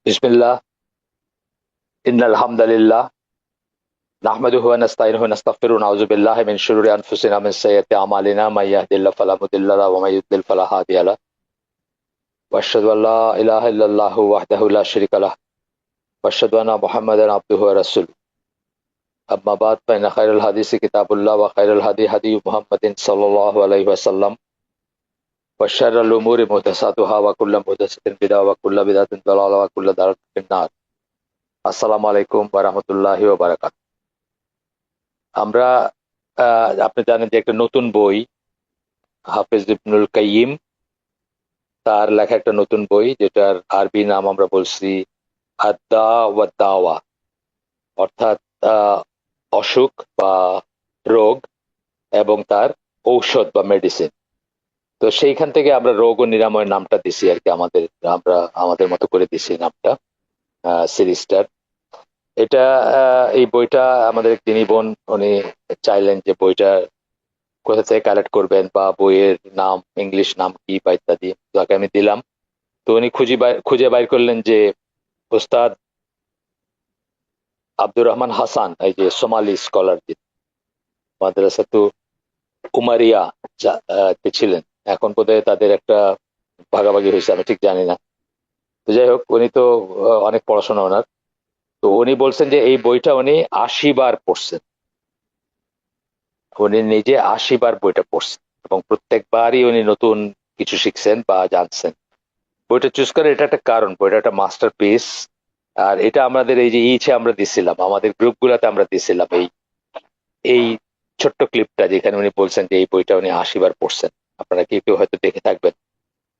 বিসমিল্লাহ ইন্নাল হামদালিল্লাহ নাহমাদুহু ওয়া নাস্তাইনুহু ওয়া নাস্তাগফিরুহু ওয়া নাউযু বিল্লাহি মিন শুরুরি আনফুসিনা ওয়া মিন সাইয়্যাতি আমালিনা মান ইয়াহদিহিল্লাহু ফালা মুদিল্লা লাহু ওয়া মান ইউদ্লিল ফালা হাদিয়া লাহু ওয়া আশহাদু আল্লা ইলাহা ইল্লাল্লাহু ওয়াহদাহু লা শারীকা লাহু ওয়া আশহাদু আন্না মুহাম্মাদান আবদুহু ওয়া রাসূলুহু আম্মা বা'দ ফাইন্না খায়রাল হাদিসি কিতাবুল্লাহ ওয়া খায়রাল হাদিয়ি মুহাম্মাদিন সাল্লাল্লাহু আলাইহি ওয়াসাল্লাম ওয়া শাররাল উমুরি মুহদাসাতুহা ওয়া কুল্লু মুহদাসাতিন বিদআহ ওয়া কুল্লু বিদআতিন দালালাহ ওয়া কুল্লু দালালাতিন ফিন-নার। আসসালামু আলাইকুম ওয়া রাহমাতুল্লাহি ওয়া বারাকাতুহু। আমরা আপনি জানেন যে একটা নতুন বই হাফেজ ইবনুল কাইয়িম তার লেখা একটা নতুন বই, যেটার আরবি নাম আমরা বলছি আদ-দা ওয়াদ দাওয়া, অর্থাৎ আহ, অসুখ বা রোগ এবং তার ঔষধ বা মেডিসিন। তো সেইখান থেকে আমরা রোগ ও নিরাময়ের নামটা দিছি আর কি, আমরা আমাদের মতো করে দিছি নামটা সিরিজটার। এটা এই বইটা আমাদের এক দিনী বোন উনি চাইলেন যে বইটা কোথা থেকে কালেক্ট করবেন বা বইয়ের নাম, ইংলিশ নাম কি বা ইত্যাদি, তাকে আমি দিলাম। তো উনি খুঁজে বাইর করলেন যে ওস্তাদ আব্দুর রহমান হাসান, এই যে সোমালি স্কলার, যে মাদ্রাসাতু উমারিয়া তে ছিলেন, এখন বোধহয় তাদের একটা ভাগাভাগি হয়েছে, আমি ঠিক জানি না। তো যাই হোক, উনি তো অনেক পড়াশোনা ওনার। তো উনি বলছেন যে এই বইটা উনি 80 বার পড়ছেন, উনি নিজে 80 বার বইটা পড়ছেন এবং প্রত্যেকবারই উনি নতুন কিছু শিখছেন বা জানছেন। বইটা চুজ করে এটা একটা কারণ, বইটা একটা মাস্টার পিস। আর এটা আমাদের এই যে আমরা দিছিলাম, আমাদের গ্রুপ গুলাতে আমরা দিছিলাম এই এই ছোট্ট ক্লিপটা, যেখানে উনি বলছেন যে এই বইটা উনি 80 বার পড়ছেন। আপনারা কেউ কেউ হয়তো দেখে থাকবেন,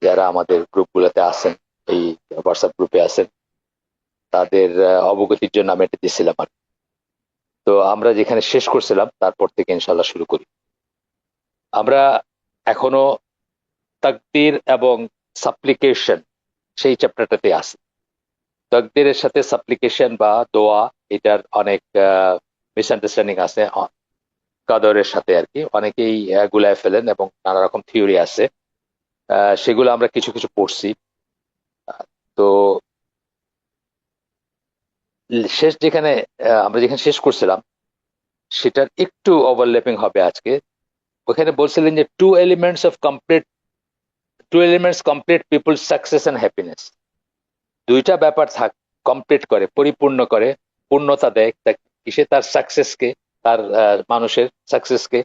যারা আমাদের গ্রুপ গুলাতে আছেন, এই হোয়াটসঅ্যাপ গ্রুপে আছেন, তাদের অবগতির জন্য আমি এটা দিছিলাম আর কি। তো আমরা যেখানে শেষ করছিলাম তারপর থেকে ইনশাল্লাহ শুরু করি। আমরা এখনো তাকদীর এবং সাপ্লিকেশন সেই চ্যাপ্টারটাতে আছি। তাকদীরের সাথে সাপ্লিকেশন বা দোয়া, এটার অনেক মিসআন্ডারস্ট্যান্ডিং আছে। কাদরের সাথে আর কি অনেকেই গুলায় ফেলেন এবং নানা রকম থিওরি আছে, সেগুলো আমরা কিছু কিছু পড়ছি। তো যেখানে আমরা যেখানে শেষ করছিলাম সেটার একটু ওভারল্যাপিং হবে আজকে। ওখানে বলছিলেন যে two elements complete people success and happiness. দুইটা ব্যাপার কমপ্লিট করে, পরিপূর্ণ করে, পূর্ণতা দেয় কিসে, তার সাকসেসকে, তার মানুষের সাকসেসকে,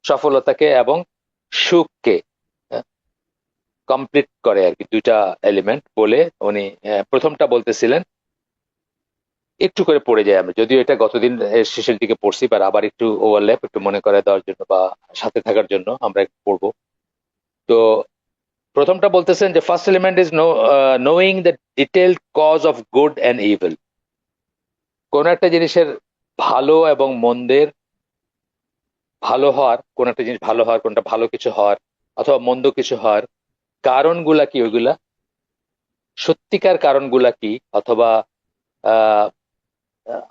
সফলতাকে এবং সুখকে কমপ্লিট করে আর কি। দুইটা এলিমেন্ট বলে উনি প্রথমটা বলতেছিলেন, একটু করে পড়ে যায়। আমরা যদিও এটা গতদিন শেষের দিকে পড়ছি, বা আবার একটু ওভারল্যাপ একটু মনে করে দেওয়ার জন্য বা সাথে থাকার জন্য আমরা একটু পড়বো। তো প্রথমটা বলতেছেন যে first element is knowing the detailed cause of good and evil. কোন একটা জিনিসের ভালো এবং মন্দের, ভালো হওয়ার, কোন একটা জিনিস ভালো হওয়ার, কোনটা ভালো কিছু হওয়ার অথবা মন্দ কিছু হওয়ার কারণগুলা কি, ওইগুলা সত্যিকার কারণগুলা কি, অথবা আহ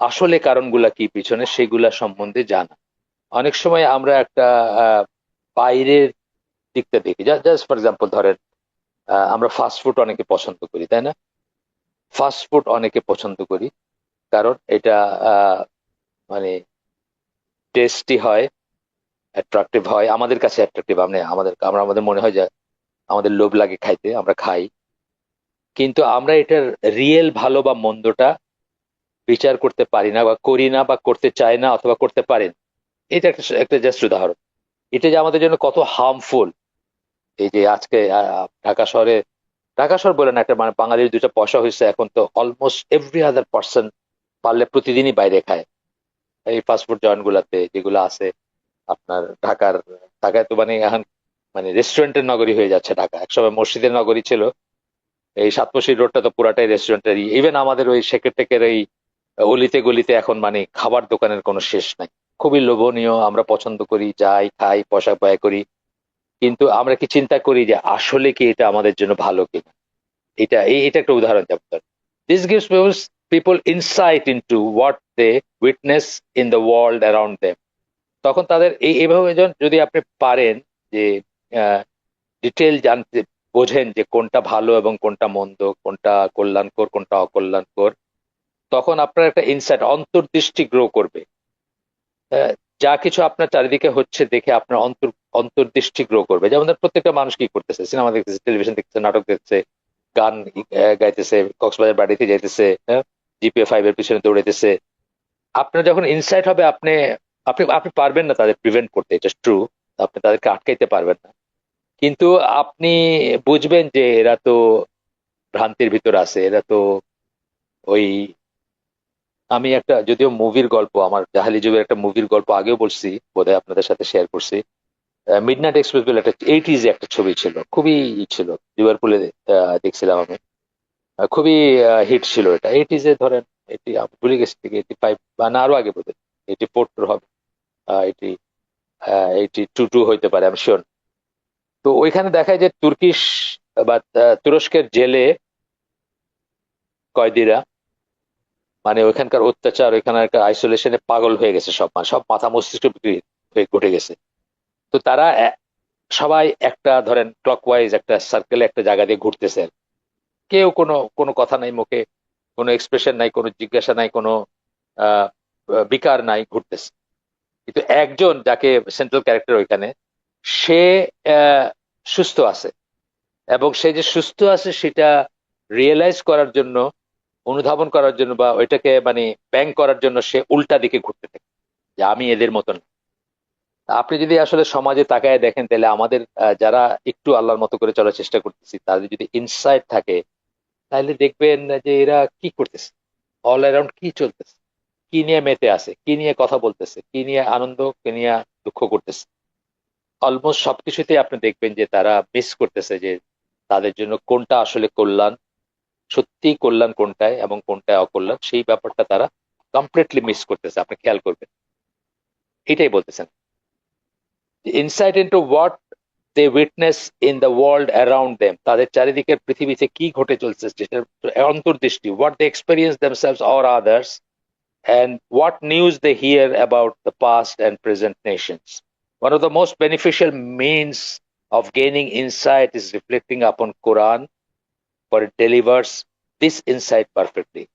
আসলে কারণগুলা কি পিছনে, সেগুলা সম্বন্ধে জানা। অনেক সময় আমরা একটা বাইরের দিকটা দেখি, জাস্ট ফর এক্সাম্পল ধরেন, আমরা ফাস্ট ফুড অনেকে পছন্দ করি, তাই না? ফাস্ট ফুড অনেকে পছন্দ করি কারণ এটা আহ, মানে টেস্টি হয়, অ্যাট্রাকটিভ হয়, আমাদের কাছে অ্যাট্রাকটিভ। আমাদের মনে হয় যে আমাদের লোভ লাগে খাইতে, আমরা খাই। কিন্তু আমরা এটার রিয়েল ভালো বা মন্দটা বিচার করতে পারি না বা করি না বা করতে চাই না অথবা করতে পারি না। এটা একটা একটা জাস্ট উদাহরণ। এটা যে আমাদের জন্য কত হার্মফুল। এই যে আজকে ঢাকা শহর বলে না, একটা মানে বাঙালির দুইটা পয়সা হয়েছে, এখন তো অলমোস্ট এভরি আদার পার্সন পারলে প্রতিদিনই বাইরে খায় এই ফাস্টফুড জয়েন্ট গুলাতে যেগুলো আছে আপনার ঢাকায় তো মানে এখন মানে রেস্টুরেন্টের নগরী হয়ে যাচ্ছে ঢাকা। একসময় মসজিদের নগরী ছিল, এই সাতপশি রোডটা তো পুরাটাই রেস্টুরেন্টের। ইভেন আমাদের ওই শেখের টেকের এই অলিতে গলিতে এখন মানে খাবার দোকানের কোনো শেষ নাই। খুবই লোভনীয়, আমরা পছন্দ করি, যাই খাই, পয়সা ব্যয় করি। কিন্তু আমরা কি চিন্তা করি যে আসলে কি এটা আমাদের জন্য ভালো কিনা? এটা একটা উদাহরণ। যেমন this gives people insight into what they witness in the world around them. তখন তাদের এইভাবে যদি আপনি পারেন যে ডিটেল জানতে, বোঝেন যে কোনটা ভালো এবং কোনটা মন্দ, কোনটা কল্যাণকর কোনটা অকল্যাণকর, তখন আপনার একটা ইনসাইট অন্তর্দৃষ্টি গ্রো করবে। আহ, যা কিছু আপনার চারিদিকে হচ্ছে দেখে আপনার অন্তর্দৃষ্টি গ্রো করবে। যেমন ধরেন প্রত্যেকটা মানুষ কি করতেছে, সিনেমা দেখতেছে, টেলিভিশন দেখতেছে, নাটক দেখতেছে, গান গাইতেছে, কক্সবাজার বাড়িতে যাইতেছে, জিপিএ 5 এর পিছনে দৌড়াইতেছে। আপনার যখন ইনসাইট হবে, আপনি আপনি আপনি পারবেন না তাদের প্রিভেন্ট করতে, এটা ট্রু। আপনি তাদেরকে আটকাইতে পারবেন না, কিন্তু আপনি বুঝবেন যে এরা তো ভ্রান্তির ভিতর আছে, এরা তো ওই, আমি একটা যদিও মুভির গল্প, আমার জাহালি যুগের একটা মুভির গল্প আগেও বলছি, বোধহয় আপনাদের সাথে শেয়ার করছি। মিডনাইট এক্সপ্রেস বলে একটা 80s একটা ছবি ছিল, খুবই ছিল, লিভারপুলে দেখছিলাম আমি। খুবই হিট ছিল এটা 80s ধরেন, এটি আমি ভুলে গেছি থেকে 85 বা না আরো আগে বোধহয় 84 হবে, 80, 82 হইতে পারে, আমি শিওর। তো ওইখানে দেখায় যে তুর্কিশ বা তুরস্কের জেলে কয়েদিরা, মানে ওইখানকার অত্যাচার, ওইখানকার আইসোলেশনে পাগল হয়ে গেছে সব, মানে সব মাথা মস্তিষ্ক বিকৃত হয়ে ঘটে গেছে। তো তারা সবাই একটা ধরেন ক্লকওয়াইজ একটা সার্কেলে একটা জায়গা দিয়ে ঘুরতেছে, কেউ কোনো কোনো কথা নাই মুখে, কোনো এক্সপ্রেশন নাই, কোনো জিজ্ঞাসা নাই, কোনো আহ বিকার নাই, ঘুরতেছে। কিন্তু একজন যাকে সেন্ট্রাল ক্যারেক্টার ওইখানে, সে আহ, সুস্থ আছে, এবং সে যে সুস্থ আছে সেটা রিয়েলাইজ করার জন্য, অনুধাবন করার জন্য, বা ওইটাকে মানে ব্যাং করার জন্য সে উল্টা দিকে ঘুরতে থাকে, যে আমি এদের মতন। আপনি যদি আসলে সমাজে তাকায় দেখেন, তাহলে আমাদের যারা একটু আল্লাহর মতো করে চলার চেষ্টা করতেছি, তাদের যদি ইনসাইট থাকে, তাহলে দেখবেন যে এরা কি করতেছে, অল অ্যারাউন্ড কি চলতেছে, কি নিয়ে মেতে আছে, কি নিয়ে কথা বলতেছে, কি নিয়ে আনন্দ, কি নিয়ে দুঃখ করতেছে। অলমোস্ট সবকিছুতেই আপনি দেখবেন যে তারা মিস করতেছে যে তাদের জন্য কোনটা আসলে কল্যাণ, সত্যিই কল্যাণ কোনটায় এবং কোনটায় অকল্যাণ, সেই ব্যাপারটা তারা কমপ্লিটলি মিস করতেছে, আপনি খেয়াল করবেন। এটাই বলতেছেন, insight into what they witness in the world around them, তাদের চারিদিকের পৃথিবীতে কি ঘটে চলছে যেটার অন্তর্দৃষ্টি, what they experience themselves or others, and what news they hear about the past and present nations. One of the most beneficial means of gaining insight is reflecting upon Quran, for it delivers this insight perfectly.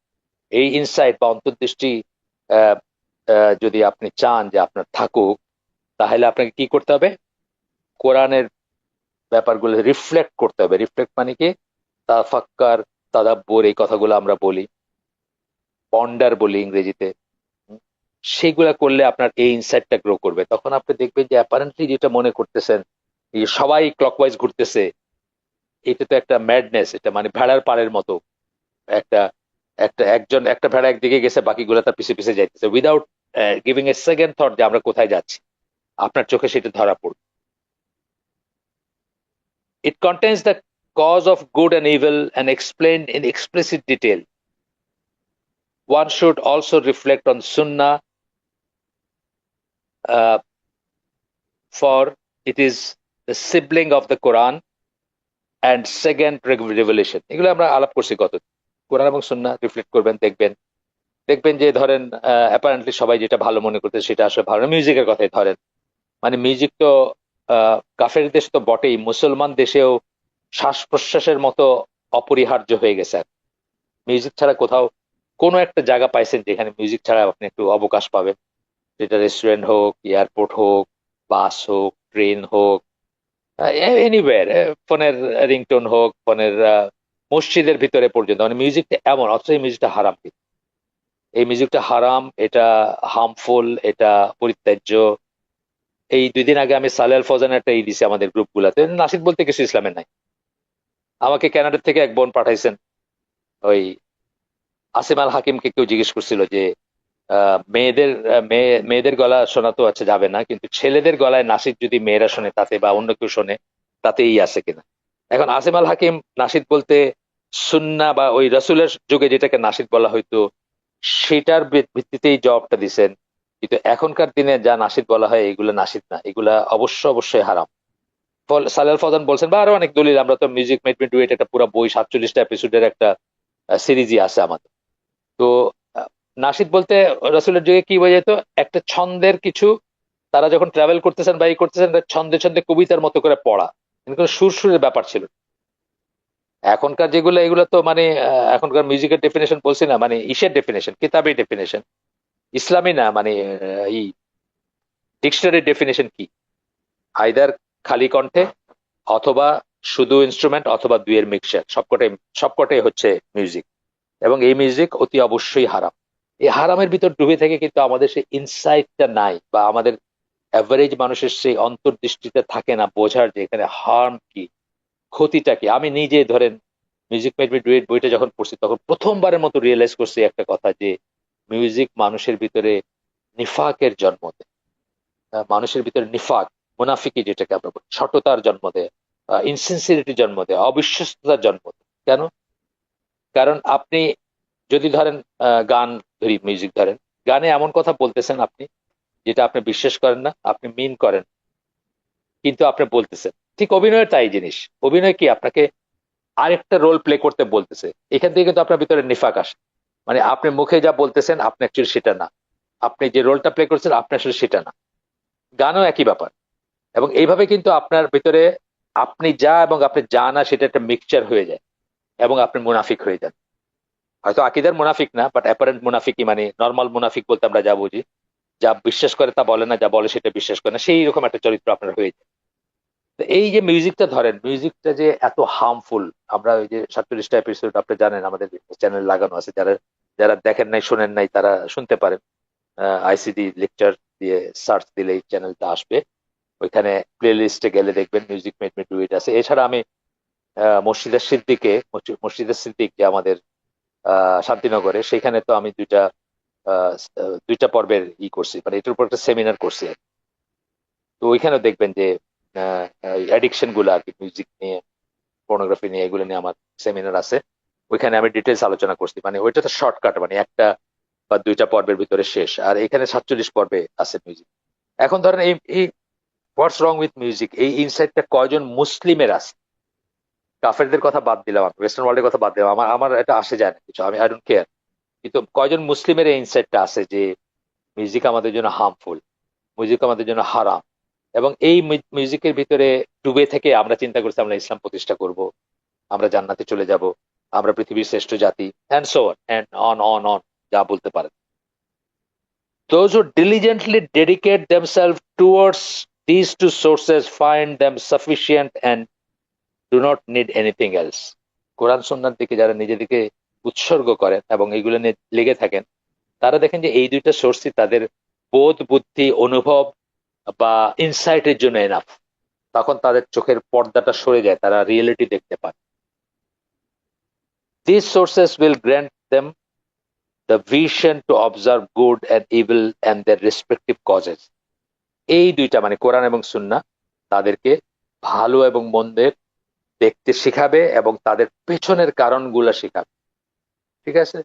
এই insight বা অন্তর্দৃষ্টি আহ, যদি আপনি চান যে আপনার থাকুক, তাহলে আপনাকে কি করতে হবে? কোরআনের ব্যাপারগুলো রিফ্লেক্ট করতে হবে। রিফ্লেক্ট মানে কি? তাফাক্কার, তাদাব্বুর, এই কথাগুলো আমরা বলি, পন্ডার বলি ইংরেজিতে। সেইগুলা করলে আপনার এই ইনসাইটটা গ্রো করবে। তখন আপনি দেখবেন যে অ্যাপারেন্টলি যেটা মনে করতেছেন, এই যে সবাই ক্লকওয়াইজ ঘুরতেছে, এটা তো একটা ম্যাডনেস, এটা মানে ভেড়ার পাড়ের মতো। একটা একজন একটা ভেড়া একদিকে গেছে, বাকিগুলো তার পিছে পিছে যাইতেছে, without giving a second thought যে আমরা কোথায় যাচ্ছি। আপনার চোখে সেটা ধরা পড়বে। It contains the cause of good and evil and explained in explicit detail. One should also reflect on Sunnah, uh, for it is the sibling of the Quran and second revelation. এগুলো আমরা আলাপ করছি গত। কোরআন এবং সুন্নাহ reflect করবেন, দেখবেন দেখবেন যে ধরেন অ্যাপারেন্টলি সবাই যেটা ভালো মনে করতে সেটা আসলে ভালো। মিউজিকের কথাই ধরেন, মানে মিউজিক তো কাফের দেশ তো বটেই, মুসলমান দেশেও শ্বাস প্রশ্বাসের মতো অপরিহার্য হয়ে গেছে। মিউজিক ছাড়া কোথাও কোনো একটা জায়গা পাইছেন যেখানে মিউজিক ছাড়া আপনি একটু অবকাশ পাবেন? সেটা রেস্টুরেন্ট হোক, এয়ারপোর্ট হোক, বাস হোক, ট্রেন হোক, এনিওয়্যার, ফোনের রিংটোন হোক, ফোনের মসজিদের ভিতরে পর্যন্ত, মানে মিউজিকটা এমন, অথচ এই মিউজিকটা হারাম। কিন্তু এই মিউজিকটা হারাম, এটা হার্মফুল, এটা পরিত্যাজ্য। এই 2 দিন আগে আমি সালে আল ফৌজানের একটা দিছি আমাদের গ্রুপ গুলাতে, নাসিদ বলতে কিছু ইসলামের নাই। আমাকে কানাডা থেকে এক বোন পাঠাইছেন, ওই আসিম আল হাকিমকে কেউ জিজ্ঞেস করছিল যে মেয়েদের গলা শোনা তো আছে যাবে না, কিন্তু ছেলেদের গলায় নাসিদ যদি মেয়েরা শোনে তাতে, বা অন্য কেউ শোনে তাতেই আছে কিনা। এখন আসিম আল হাকিম নাসিদ বলতে সুন্না বা ওই রসুলের যুগে যেটাকে নাসিদ বলা হয়তো সেটার ভিত্তিতেই জবাবটা দিছেন। কিন্তু এখনকার দিনে যা নাসিদ বলা হয় এগুলো নাসিদ না, এগুলা অবশ্যই হারাম। সালেল ফজান বলছেন, বা আরো অনেক দলিল, আমরা তো music made me do it একটা পুরো বই 47টা এপিসোডের একটা সিরিজই আছে আমাদের। তো আহ, নাসিদ বলতে রসুলের যুগে কি বোঝাইতো? একটা ছন্দের কিছু, তারা যখন ট্রাভেল করতেছেন বা ই করতেছেন, ছন্দে ছন্দে কবিতার মতো করে পড়া, কিন্তু কোনো সুর সুরের ব্যাপার ছিল না। এখনকার যেগুলো এগুলো তো মানে এখনকার মিউজিকের ডেফিনেশন বলছি না, মানে ইসের ডেফিনেশন, কিতাবের ডেফিনেশন, ইসলামী না, মানে এই ডিকশনারি ডেফিনেশন কি, আইদার খালি কণ্ঠে, অথবা শুধু ইনস্ট্রুমেন্ট, অথবা দুইয়ের মিক্সচার, সবকটাই সবকটাই হচ্ছে মিউজিক। এবং এই মিউজিক অতি অবশ্যই হারাম। এই হারামের ভিতর ডুবে থেকে কিন্তু আমাদের সেই ইনসাইটটা নাই, বা আমাদের অ্যাভারেজ মানুষের সেই অন্তর্দৃষ্টিতে থাকে না বোঝার যে এখানে হার্ম কি, ক্ষতিটা কি। আমি নিজে ধরেন music made me do it বইটা যখন পড়ছি তখন প্রথমবারের মতো রিয়েলাইজ করছি একটা কথা, যে মিউজিক মানুষের ভিতরে নিফাকের জন্ম দেয়। মানুষের ভিতরে নিফাক, মুনাফিকি যেটাকে আমরা বলি, সততার জন্ম দেয়, ইনসিনসিয়ারিটির জন্ম দেয়, অবিশ্বস্ততার জন্ম দেয়। কেন? কারণ আপনি যদি ধরেন গান ধরি, মিউজিক ধরেন, গানে এমন কথা বলতেছেন আপনি যেটা আপনি বিশ্বাস করেন না, আপনি মিন করেন, কিন্তু আপনি বলতেছেন। ঠিক অভিনয়ের তাই জিনিস। অভিনয় কি আপনাকে আরেকটা রোল প্লে করতে বলতেছে, এখান থেকে কিন্তু আপনার ভিতরে নিফাক আসে। মানে আপনি মুখে যা বলতেছেন আপনি অ্যাকচুয়ালি সেটা না, আপনি যে রোলটা প্লে করছেন আপনি আসলে সেটা না। গানও একই ব্যাপার। এবং এইভাবে কিন্তু আপনার ভিতরে আপনি যা এবং আপনি যা না সেটা একটা মিক্সচার হয়ে যায়, এবং আপনি মুনাফিক হয়ে যান। হয়তো আকিদার মুনাফিক না, বাট অ্যাপারেন্ট মুনাফিকই, মানে নর্মাল মুনাফিক বলতে আমরা যা বুঝি, যা বিশ্বাস করে তা বলে না, যা বলে সেটা বিশ্বাস করে না, সেই রকম একটা চরিত্র আপনার হয়ে যায়। তো এই যে মিউজিকটা ধরেন, মিউজিকটা যে এত হার্মফুল, আমরা ওই যে 47টা এপিসোড আপনি জানেন আমাদের চ্যানেল লাগানো আছে, যারা যারা দেখেন নাই শোনেন নাই তারা শুনতে পারেন। আইসিডি লেকচার দিয়ে সার্চ দিলে এই চ্যানেলটা আসবে, ওইখানে প্লে লিস্টে গেলে দেখবেন music made me do it আছে। এছাড়া আমি মসজিদের সিদ্দিক যে আমাদের শান্তিনগরে, সেখানে তো আমি আহ, দুইটা পর্বের করছি, মানে এটার উপর একটা সেমিনার করছি আর কি। তো ওইখানেও দেখবেন যে অ্যাডিকশন গুলো আর কি, মিউজিক নিয়ে, পর্নোগ্রাফি নিয়ে, এগুলো নিয়ে আমার সেমিনার আছে। ওইখানে আমি ডিটেলস আলোচনা করছি, মানে ওইটা তো শর্টকাট, মানে একটা বা দুইটা পর্বের ভিতরে শেষ, আর এখানে 47 পর্বে আছে মিউজিক। এখন ধরেন এই এই হোয়াটস রং উইথ মিউজিক, এই ইনসাইটটা কয়জন মুসলিমের আছে? কাফেরদের কথা বাদ দিলাম, আমি ওয়েস্টার্ন ওয়ার্ল্ডের কথা বাদ দিলাম, আমার আমার এটা আসে যায় না কিছু, আমি আই ডোন্ট কেয়ার। কিন্তু কয়জন মুসলিমের এই ইনসাইটটা আছে যে মিউজিক আমাদের জন্য হার্মফুল, মিউজিক আমাদের জন্য হারাম, এবং এই মিউজিকের ভিতরে ডুবে থেকে আমরা চিন্তা করছি আমরা ইসলাম প্রতিষ্ঠা করব, আমরা জান্নাতে চলে যাব, আমরা পৃথিবীর শ্রেষ্ঠ জাতি, and so on and on যা বলতে পারেন। Those who diligently dedicate themselves towards these two sources find them sufficient and do not need anything else. কোরআন সুন্নাহর দিকে যারা নিজেদেরকে উৎসর্গ করেন এবং এইগুলো নিয়ে লেগে থাকেন, তারা দেখেন যে এই দুইটা সোর্সই তাদের বোধ, বুদ্ধি, অনুভব বা ইনসাইটের জন্য এনাফ। তখন তাদের চোখের পর্দাটা সরে যায়, তারা রিয়েলিটি দেখতে পায়। These sources will grant them the vision to observe good and evil and their respective causes. এই দুইটা মানে কোরআন এবং সুন্নাহ তাদেরকে ভালো এবং মন্দের দেখতে শিখাবে এবং তাদের পেছনের কারণগুলো শিখাবে। ঠিক আছে?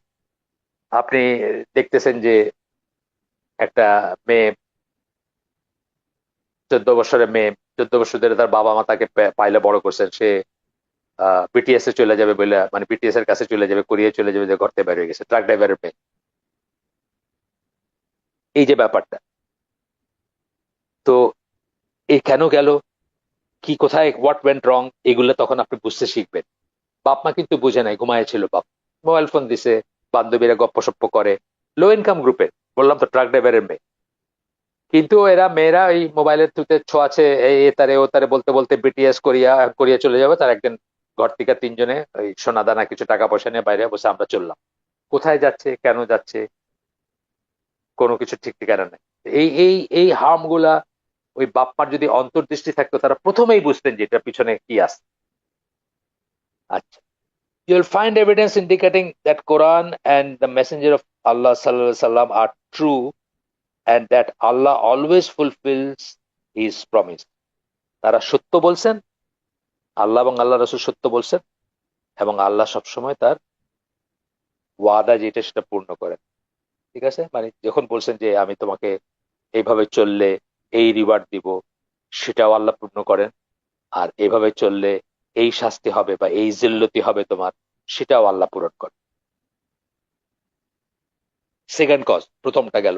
আপনি দেখতেছেন যে একটা মেয়ে, 14 বছরের মেয়ে, 14 বছর ধরে তার বাবা মা তাকে পাইলে বড় করছেন, সে বিটিএস এ চলে যাবে বলে, মানে বিটিএস এর কাছে চলে যাবে, কোরিয়া চলে যাবে, যে ঘর থেকে বের হয়ে গেছে, ট্রাক ড্রাইভারের মেয়ে। এই যে ব্যাপারটা, তো এই কেন গেল, কি কোথায় হোয়াট ওয়েন্ট রং, এগুলো তখন আপনি বুঝতে শিখবেন। বাপ মা কিন্তু বুঝে নাই, ঘুমাইছিল বাপ, মোবাইল ফোন দিছে, বান্ধবীরা গপ্পসপ্প করে, লো ইনকাম গ্রুপের, বললাম তো ট্রাক ড্রাইভারের মেয়ে। কিন্তু এরা মেয়েরা ওই মোবাইলের থ্রুতে ছোঁয়াছে, এই এ তারে ও তারে বলতে বলতে বিটিএস কোরিয়া কোরিয়া চলে যাবে, তার একদিন ঘর থেকে তিনজনে ওই সোনা দানা কিছু টাকা পয়সা নিয়ে বাইরে বসে আমরা চললাম। কোথায় যাচ্ছে, কেন যাচ্ছে, কোনো কিছু ঠিক ঠিকানা নেই। এই হার্ম গুলা ওই বাপ মার যদি অন্তর্দৃষ্টি থাকতো, তারা প্রথমেই বুঝতেন যে এটা পিছনে কি আছে। আচ্ছা, you'll find evidence indicating that Quran and the Messenger of Allah sallallahu alaihi wasallam are true, and that Allah always fulfills His promise. তারা সত্য বলছেন, আল্লাহ এবং আল্লাহ রাসূল সত্য বলছেন, এবং আল্লাহ সবসময় তার ওয়াদা যেটা সেটা পূর্ণ করেন। ঠিক আছে? মানে যখন বলছেন যে আমি তোমাকে এইভাবে চললে এই রিওয়ার্ড দিব, সেটাও আল্লাহ পূর্ণ করেন। আর এইভাবে চললে এই শাস্তি হবে বা এই জিল্লতি হবে তোমার, সেটাও আল্লাহ পূরণ করেন। সেকেন্ড কজ, প্রথমটা গেল।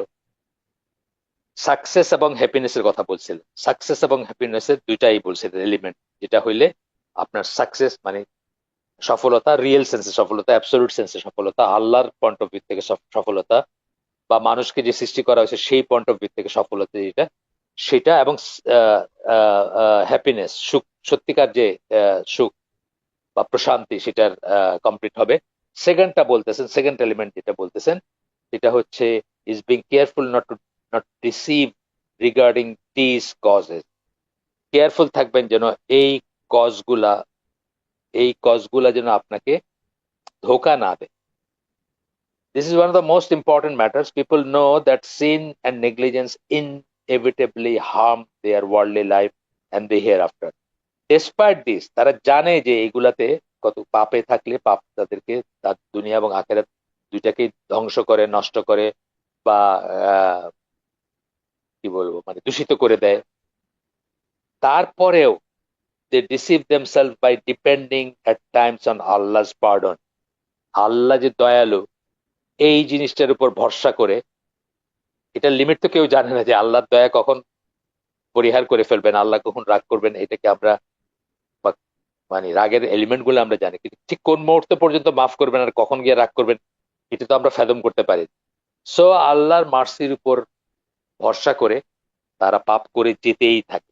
সাকসেস এবং হ্যাপিনেস এর কথা বলছিলেন, সাকসেস এবং হ্যাপিনেস এর দুইটাই বলছিলেন এলিমেন্ট, যেটা হইলে আপনার সাকসেস মানে সফলতা, রিয়েল সেন্সে সফলতা, অ্যাবসলিউট সেন্সে সফলতা, আল্লাহর পয়েন্ট অফ ভিউ থেকে সফলতা, বা মানুষকে যে সৃষ্টি করা হয়েছে সেই পয়েন্ট অফ ভিউ থেকে সফলতা যেটা, সেটা, এবং হ্যাপিনেস, সুখ, সত্যিকার যে সুখ বা প্রশান্তি, সেটার কমপ্লিট হবে। সেকেন্ডটা বলতেছেন, সেকেন্ড এলিমেন্ট যেটা বলতেছেন, সেটা হচ্ছে is being careful not deceive regarding this causes. Careful থাকবেন যেন এই কজগুলা যেন আপনাকে ধোকা না দেয়। This is one of the most important matters. People know that sin and negligence inevitably harm their worldly life and the hereafter. Despite this, তারা জানে যে এইগুলাতে কত পাপে থাকলে পাপ তাদেরকে তার দুনিয়া এবং আখেরাত দুইটাকেই ধ্বংস করে, নষ্ট করে, বা কি বলবো, মানে দূষিত করে দেয়। তারপরেও they deceive themselves by depending at times on Allah's pardon. আল্লাহ যে দয়ালু, এই জিনিসটার উপর ভরসা করে, এটার লিমিট তো কেউ জানে না যে আল্লাহর দয়া কখন পরিহার করে ফেলবেন, আল্লাহ কখন রাগ করবেন। এটাকে আমরা মানে রাগের এলিমেন্ট গুলো আমরা জানি, কিন্তু ঠিক কোন মুহূর্ত পর্যন্ত মাফ করবেন আর কখন গিয়ে রাগ করবেন, এটা তো আমরা ফেদম করতে পারি। সো আল্লাহর মার্সির উপর ভরসা করে তারা পাপ করে যেতেই থাকে।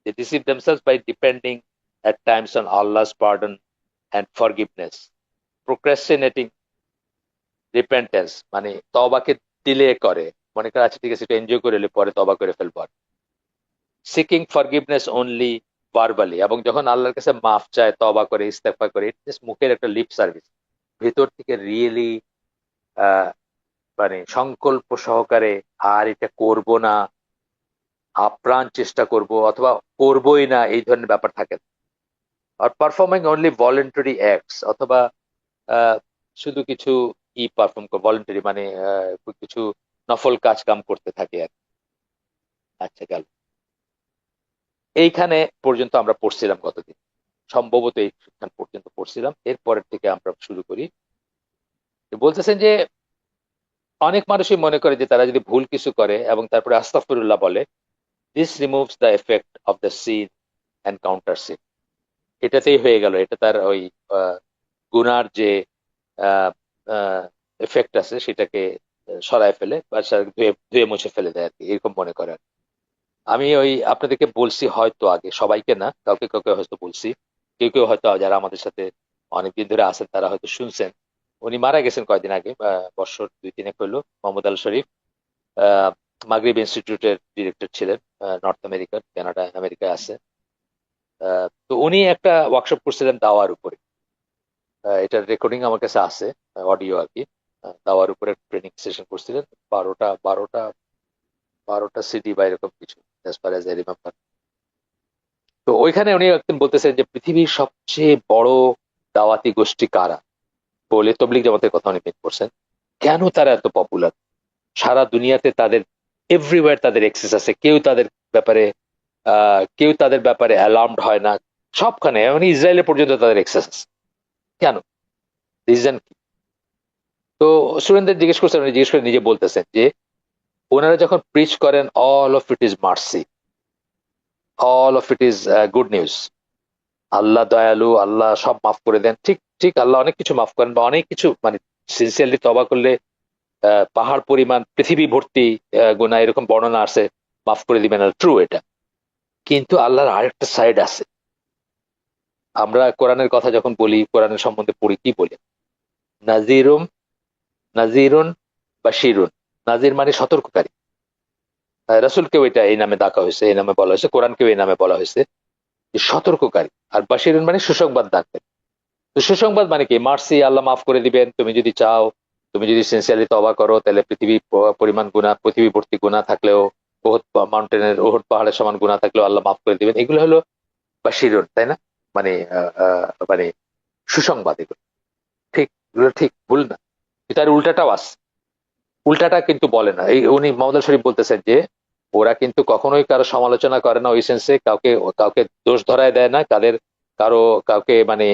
They deceive themselves by depending at times on Allah's pardon and forgiveness, procrastinating repentance, মানে তওবাকে ডিলে করে, মনে করে আচ্ছা ঠিক আছে একটু এনজয় করে এলে পরে তওবা করে ফেলবো, সিকিং ফরগিভনেস অনলি ভার্বালি, এবং যখন আল্লাহর কাছে মাফ চায়, তওবা করে, ইস্তেগফার করে, জাস্ট মুখের একটা লিপ সার্ভিস, ভেতর থেকে রিয়েলি মানে সংকল্প সহকারে আর এটা করব না, আপ্রাণ চেষ্টা করব, অথবা করবই না, এই ধরনের ব্যাপার থাকে না। আর পারফর্মিং অনলি ভলেন্টারি অ্যাক্টস, অথবা শুধু কিছু পারফর্ম ভলেন্টারি, মানে কিছু নফল কাজ কাম করতে থাকে আর কি। আচ্ছা, গেল এইখানে পর্যন্ত আমরা পড়ছিলাম কতদিন, সম্ভবত এইখান পর্যন্ত পড়ছিলাম। এরপরের থেকে আমরা শুরু করি। বলতেছেন যে অনেক মানুষই মনে করে যে তারা যদি ভুল কিছু করে এবং তারপরে আস্তাগফিরুল্লাহ বলে, this removes the effect of the sin and counter sin. এটাতেই হয়ে গেল, এটা তার ওই গুনার যে এফেক্ট আছে সেটাকে সরায় ফেলে, বা ধুয়ে ধুয়ে মুছে ফেলে দেয় আর কি, এরকম মনে করে। আমি ওই আপনাদেরকে বলছি হয়তো আগে, সবাইকে না, কাউকে কাউকে হয়তো বলছি, কেউ কেউ হয়তো যারা আমাদের সাথে অনেকদিন ধরে আছেন তারা হয়তো শুনছেন। উনি মারা গেছেন কয়দিন আগে, বছর 2-3 হইলো, মোহাম্মদ আল শরীফ। মাগরিব ইনস্টিটিউটের ডিরেক্টর ছিলেন, নর্থ আমেরিকার, কানাডা, আমেরিকায় আছে। তো উনি একটা ওয়ার্কশপ করছিলেন দাওয়ার উপরে। এটার রেকর্ডিং আমার কাছে আছে, অডিও আর কি। দাওয়ার উপরে ট্রেনিং সেশন করছিলেন, 12টা সিডি বা এরকম কিছু, as far as I remember. তো ওইখানে উনি একদিন বলতেছেন যে পৃথিবীর সবচেয়ে বড় দাওয়াতি গোষ্ঠী কারা, বলে তবলিগ জামাতের কথা উনি মেক করছেন। কেন তারা এত পপুলার, সারা দুনিয়াতে তাদের এভরিওয়্যার তাদের এক্সেস আছে, কেউ তাদের ব্যাপারে অ্যালার্মড হয় না, সবখানে, মানে ইসরায়েলে পর্যন্ত তাদের এক্সেস আছে। কেন, রিজন কি? তো স্টুডেন্টদের জিজ্ঞেস করছেন, উনি জিজ্ঞেস করে নিজে বলতেছেন যে ওনারা যখন প্রিচ করেন, all of it is mercy, all of it is good news, Allah দয়ালু, আল্লাহ সব মাফ করে দেন। ঠিক ঠিক, আল্লাহ অনেক কিছু মাফ করেন, বা অনেক কিছু মানে সিনসিয়ারলি তওবা করলে পাহাড় পরিমাণ, পৃথিবী ভর্তি গুনাহ, এরকম বর্ণনা আছে, মাফ করে দিবেন, ট্রু এটা। কিন্তু আল্লাহর আরেকটা সাইড আছে। আমরা কোরআনের কথা যখন বলি, কোরআনের সম্বন্ধে পড়ি, কি বলি? নাজিরুম নাজিরুন বাশিরুন। নাজির মানে সতর্ককারী, রাসূলকেও এটা এই নামে ডাকা হয়েছে, এই নামে বলা হয়েছে, কোরআনকেও এই নামে বলা হয়েছে যে সতর্ককারী। আর বাশিরুন মানে সুসংবাদ দানকারী। তো সুসংবাদ মানে কি? মার্সি, আল্লাহ মাফ করে দিবেন, তুমি যদি চাও, তুমি যদি সিনসিয়ারলি তওবা করো, তাহলে পৃথিবী পরিমাণ গুনাহ, পৃথিবী ভর্তি গুনাহ থাকলেও, ওহদ মাউন্টেনের, ওহদ পাহাড়ের সমান গুনাহ থাকলেও আল্লাহ মাফ করে দিবেন। এগুলো হলো বাশিরুন, তাই না? মানে মানে সুসংবাদ এগুলো। ঠিক, এগুলো ঠিক, ভুল না। তার উল্টাটাও আছে, উল্টাটা কিন্তু বলে না। এই উনি মোহাম্মদ শরীফ বলতেছেন যে ওরা কিন্তু কখনোই কারো সমালোচনা করে না, ওই সেন্সে কাউকে কাউকে দোষ ধরায় দেয় না, কারো কাউকে মানে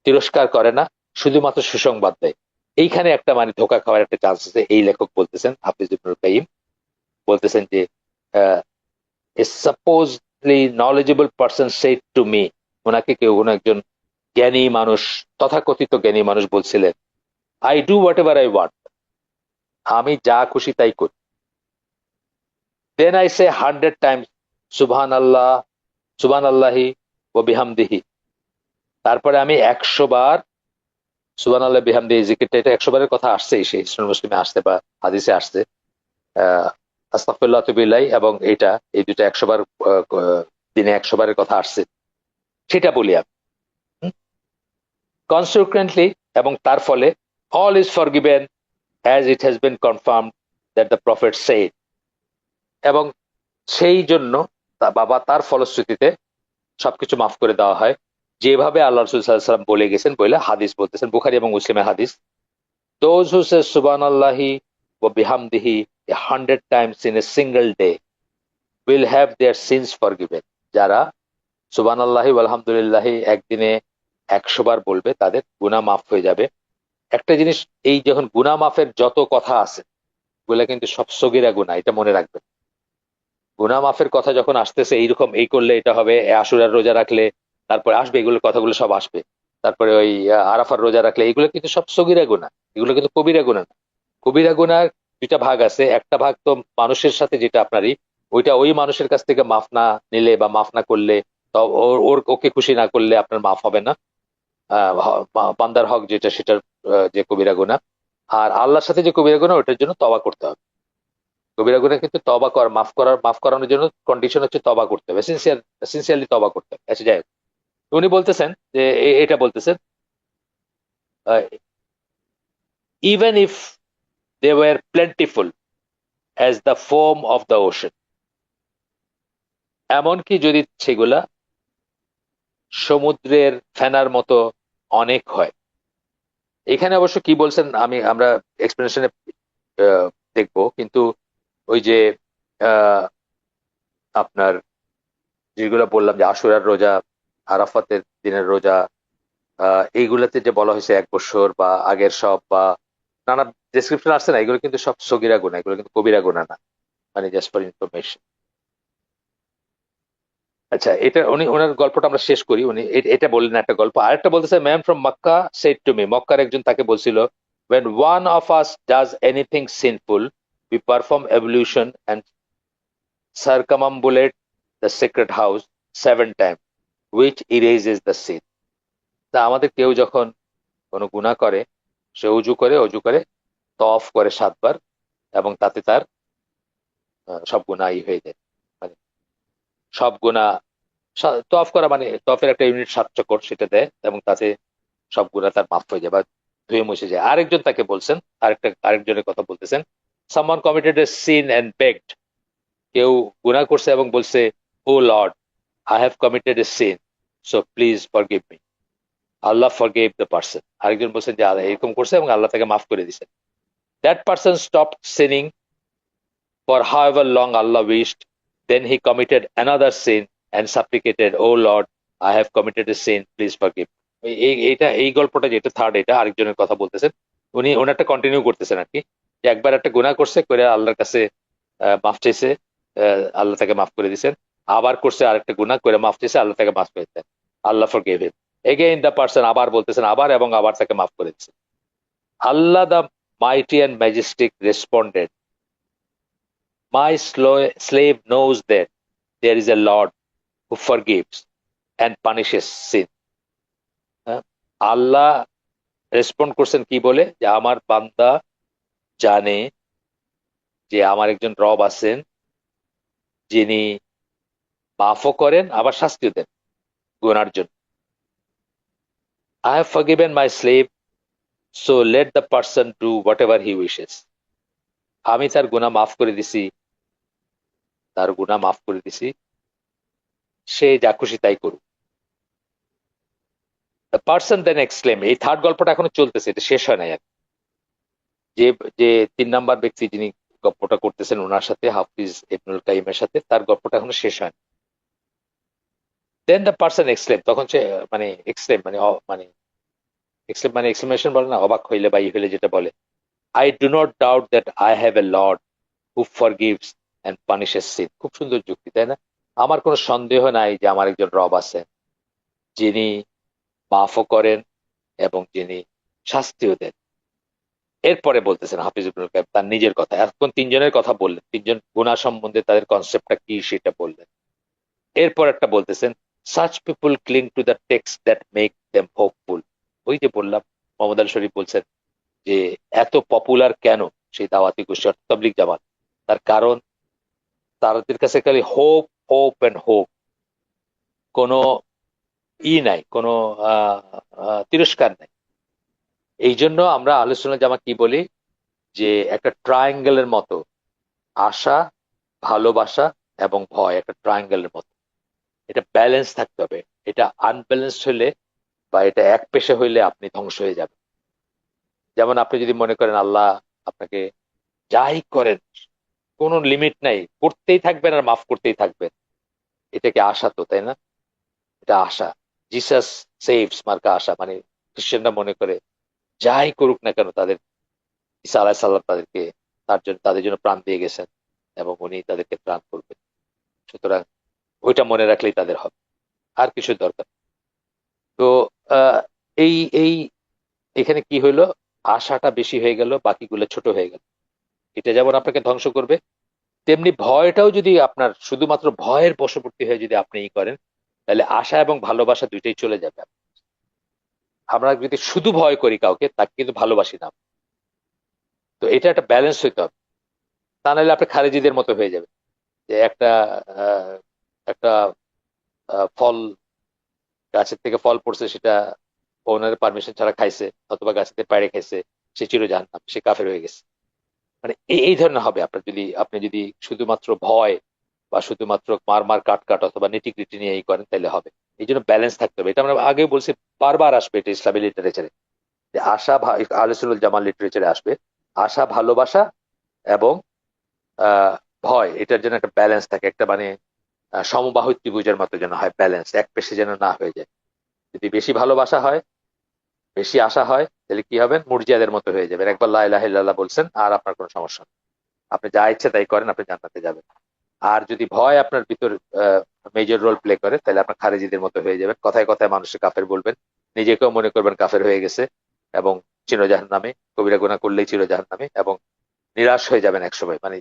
তিরস্কার করে না, শুধুমাত্র সুসংবাদ দেয়। এইখানে একটা মানে ধোকা খাওয়ার একটা চান্স আছে। এই লেখক বলতেছেন, হাফিজ ইবনুল কাইয়িম বলতেছেন যে a supposedly knowledgeable person said to me, ওনাকে কেউ কোনো একজন জ্ঞানী মানুষ, তথাকথিত জ্ঞানী মানুষ বলছিলেন, I do what ever I want, আমি যা খুশি তাই করি। দেন আই সে 100 টাইমস সুবহান আল্লাহ, সুবহান আল্লাহি ও বিহামদিহি, তারপরে আমি 100 বার সুবহান আল্লাহ বিহামদিহি জিকিরটা, এটা 100 বারের কথা আসছে, সেই সুনান মুসলিমে আসছে বা হাদিসে আসছে। আহ আস্তাগফিরুল্লাহ ওয়া আতুবু ইলাইহি এবং এইটা, এই দুটো 100 বার, দিনে 100 বারের কথা আসছে, সেটা বলি আমি কনসিকুয়েন্টলি। এবং তার ফলে all is forgiven as it has been confirmed that the prophet said, এবং সেই জন্য বাবা তার ফলশ্রুতিতে সবকিছু মাফ করে দেওয়া হয়, যেভাবে আল্লাহ রাসূল সাল্লাল্লাহু আলাইহি ওয়াসাল্লাম বলে গেছেন বলে হাদিস বলতেছেন, বুখারী এবং মুসলিমের হাদিস। those who say subhanallahi wa bihamdihi 100 times in a single day will have their sins forgiven, যারা সুবহানাল্লাহি ওয়া আলহামদুলিল্লাহি একদিনে 100 বার বলবে তাদের গুনাহ মাফ হয়ে যাবে। একটা জিনিস, এই যখন গুনাহ মাফের যত কথা আছে, ওগুলা কিন্তু সব সগীরা গুনাহ, এটা মনে রাখবেন। গুনাহ মাফের কথা যখন আসতেছে, এইরকম এই করলে এটা হবে, আশুরার রোজা রাখলে, তারপরে আসবে এগুলোর কথাগুলো সব আসবে, তারপরে ওই আরাফার রোজা রাখলে, এগুলো কিন্তু সব সগীরা গুনাহ, এগুলো কিন্তু কবিরা গুনাহ না। কবিরা গুনার দুইটা ভাগ আছে, একটা ভাগ তো মানুষের সাথে যেটা আপনারই, ওইটা ওই মানুষের কাছ থেকে মাফ না নিলে বা মাফ না করলে, ওকে খুশি না করলে আপনার মাফ হবে না। বান্দার হক যেটা, সেটার যে কবিরা গুনাহ। আর আল্লাহর সাথে যে কবিরা গুনাহ, ওটার জন্য তওবা করতে হবে। কবিরা গুনাহ কিন্তু তওবা কর, মাফ করানোর জন্য কন্ডিশন হচ্ছে তওবা করতে হবে, সিনসিয়ারলি তওবা করতে হবে। আচ্ছা, যাই হোক, উনি বলতেছেন যে এটা বলতেছেন, even if they were plentiful as the foam of the ocean, এমনকি যদি সেগুলা সমুদ্রের ফেনার মতো অনেক হয়। এখানে অবশ্য কি বলছেন আমরা এক্সপ্লেনেশনে দেখবো, কিন্তু ওই যে আহ, আপনার যেগুলো বললাম যে আশুরার রোজা, আরাফাতের দিনের রোজা, এইগুলাতে যে বলা হয়েছে 1 বছর বা আগের সব বা নানা ডেসক্রিপশন আসছে না, এগুলো কিন্তু সব সগীরা গুনাহ, এগুলো কিন্তু কবিরা গুনাহ না। মানে জাস্ট ফর ইনফরমেশন। আচ্ছা, এটা ওনার গল্পটা আমরা শেষ করি। উনি এটা বললেন একটা গল্প, আরেকটা বলতেছে, ma'am from Mecca shed to me, মক্কার একজন তাকে বলছিল, when one of us does anything sinful, we perform ablution and circumambulate the sacred house 7 times, which erases the sin. তা আমাদের কেউ যখন কোনো গুনাহ করে, সে অজু করে তওয়াফ করে 7 বার, এবং তাতে তার সব গুনাহই হয়ে যায়। মানে সব গুনাহ, তওয়াফ করা মানে তওয়াফের একটা ইউনিট 7 চক্কর, সেটা দেয়, এবং তাতে সব গুনাহ তার মাফ হয়ে যায় বা ধুয়ে মুছে যায়। আরেকজন তাকে বলছেন, আরেকজনের কথা বলতেছেন, someone committed a sin and begged, কেউ গুনাহ করছে এবং বলছে, O lord, I have committed a sin, so please forgive me, Allah forgave the person. আরেকজন বলছেন যে আল্লাহ এরকম করছে এবং আল্লাহ তাকে মাফ করে দিয়েছেন। That person stopped seeing for however long Allah wished. Then he committed another sin and supplicated, "O Lord, I have committed a sin, please forgive." এই গল্পটা যেটা থার্ড, এটা আরেকজনের কথা বলতেছেন। উনি ওনারটা কন্টিনিউ করতেছেন আর কি, যে একবার একটা গুনাহ করছে, করে আল্লাহর কাছে মাফ চাইছে, আল্লাহ তাকে মাফ করে দিয়েছেন। আবার করছে আরেকটা গুনাহ, করে মাফ চাইছে, আল্লাহ তাকে মাফ করে দিতেন, Allah forgave him. Again the person, আবার বলতেছেন, আবার এবং আবার তাকে মাফ করে দিচ্ছেন। Allah the mighty and majestic responded, My slave knows that there is a Lord who forgives and punishes sin. হ্যাঁ? আল্লাহ রেসপন্ড করছেন কি বলে, যে আমার বান্দা জানে যে আমার একজন রব আছেন, যিনি মাফও করেন আবার শাস্তিও দেন গুনার জন্য। I have forgiven my slave, so let the person do whatever he wishes. আমি তার গুনাহ মাফ করে দিছি, সে যা খুশি তাই করুক। দ্য পার্সন দেন এক্সক্লেম, এই থার্ড গল্পটা এখনো চলতেছে, এটা শেষ হয় নাই আর। যে যে 3 নাম্বার ব্যক্তি যিনি গল্পটা করতেছেন ওনার সাথে, হাফিজ ইবনুল কাইমের সাথে, তার গল্পটা এখনো শেষ হয়। দেন দ্য পার্সন এক্সক্লেম, তখন সে মানে এক্সক্লেম মানে এক্সক্লেমেশন বলে না, অবাক হইলে বা হইলে যেটা বলে, I do not doubt that I have a lord who forgives and punishes sin. খুব সুন্দর যুক্তি, তাই না? আমার কোনো সন্দেহ নাই যে আমার একজন রব আছেন, যিনি মাফও করেন এবং যিনি শাস্তিও দেন। এরপরে বলতেছেন হাফিজ ইবনুল কাইয়্যিম তার নিজের কথা, এখন তিনজনের কথা বললেন, তিনজন গুনাহ সম্বন্ধে তাদের কনসেপ্টটা কি সেটা বললেন। এরপর একটা বলতেছেন, such people cling to the text that make them hopeful। ওই যে বললাম, মোহাম্মদ আল শরীফ বলছেন যে এত পপুলার কেন সেই দাওয়াতি গোষ্ঠী অর্থাৎ তাবলিগ জামাত, তার কারণ তাদের কাছে খালি হোপ হোপ এন্ড হোপ, কোনো নাই, কোনো তিরস্কার নাই। এই জন্য আমরা আহলে সুন্নাত জামাত কি বলি, যে একটা ট্রায়াঙ্গেলের মতো আশা, ভালোবাসা এবং ভয় একটা ট্রায়াঙ্গেলের মতো, এটা ব্যালেন্স থাকতে হবে। এটা আনব্যালেন্স হলে বা এটা এক পেশে হইলে আপনি ধ্বংস হয়ে যাবেন। যেমন আপনি যদি মনে করেন আল্লাহ আপনাকে যাই করেন কোনো লিমিট নাই, করতেই থাকবেন আর মাফ করতেই থাকবেন, এটা কি আশা? তো তাই না, এটা আশা। জিসাস সেভস মার্কা আশা, মানে খ্রিস্টানরা মনে করে যাই করুক না কেন তাদের ঈসা আলাইহিস সালাম তাদেরকে তাদের জন্য প্রাণ দিয়ে গেছেন এবং উনি তাদেরকে প্রাণ করবেন। সুতরাং ওইটা মনে রাখলেই তাদের হবে, আর কিছু দরকার। তো আহ, এই এই এখানে কি হইলো, আশাটা বেশি হয়ে গেল, বাকিগুলো ছোট হয়ে গেল। এটা যেমন আপনাকে ধ্বংস করবে, তেমনি ভয়টাও যদি আপনার শুধুমাত্র ভয়ের বশবর্তী হয়ে যদি আপনি করেন, তাহলে আশা এবং ভালোবাসা দুইটাই চলে যাবে। আমরা যদি শুধু ভয় করি কাউকে, তাকে কিন্তু ভালোবাসি না। তো এটা একটা ব্যালেন্স হইতে হবে, তা নাহলে আপনি খারেজিদের মতো হয়ে যাবে। যে আহ, একটা ফল, গাছের থেকে ফল পড়ছে, সেটা ওনার পারমিশন ছাড়া খাইছে অথবা গাছেতে পাড়ে খাইছে, সে চিরজাহান্নাম, সে কাফের হয়ে গেছে। মানে এই ধরনের হবে আপনার, যদি আপনি যদি শুধুমাত্র ভয় বা শুধুমাত্র মার মার কাট কাট অথবা নিটিগ্রিটি নিয়ে এই করেন, তাহলে হবে। এই জন্য ব্যালেন্স থাকতে হবে, এটা আমরা আগে বলছি, বারবার আসবে এটা ইসলামী লিটারেচারে, যে আশা আহলে সুন্নাত জামাত লিটারেচারে আসবে, আশা, ভালোবাসা এবং আহ ভয়, এটার জন্য একটা ব্যালেন্স থাকে, একটা মানে সমবাহু ত্রিভুজের মতো যেন হয়, ব্যালেন্স, এক পেশে যেন না হয়ে যায়। যদি বেশি ভালোবাসা হয়, বেশি আশা হয়, তাহলে কি হবেন, মুরজিয়াদের মতো হয়ে যাবেন। একবার লা ইলাহা ইল্লাল্লাহ বলছেন আর আপনার কোনো সমস্যা নেই, আপনি যা ইচ্ছে তাই করেন, আপনি জান্নাতে যাবেন। আর যদি ভয় আপনার ভিতর মেজর রোল প্লে করে, তাহলে আপনার খারেজিদের মতো হয়ে যাবেন, কথায় কথায় মানুষকে কাফের বলবেন, নিজেকেও মনে করবেন কাফের হয়ে গেছে এবং চিরজাহান নামে, কবিরা গুনাহ করলেই চিরজাহান নামে, এবং নিরাশ হয়ে যাবেন একসময়। মানে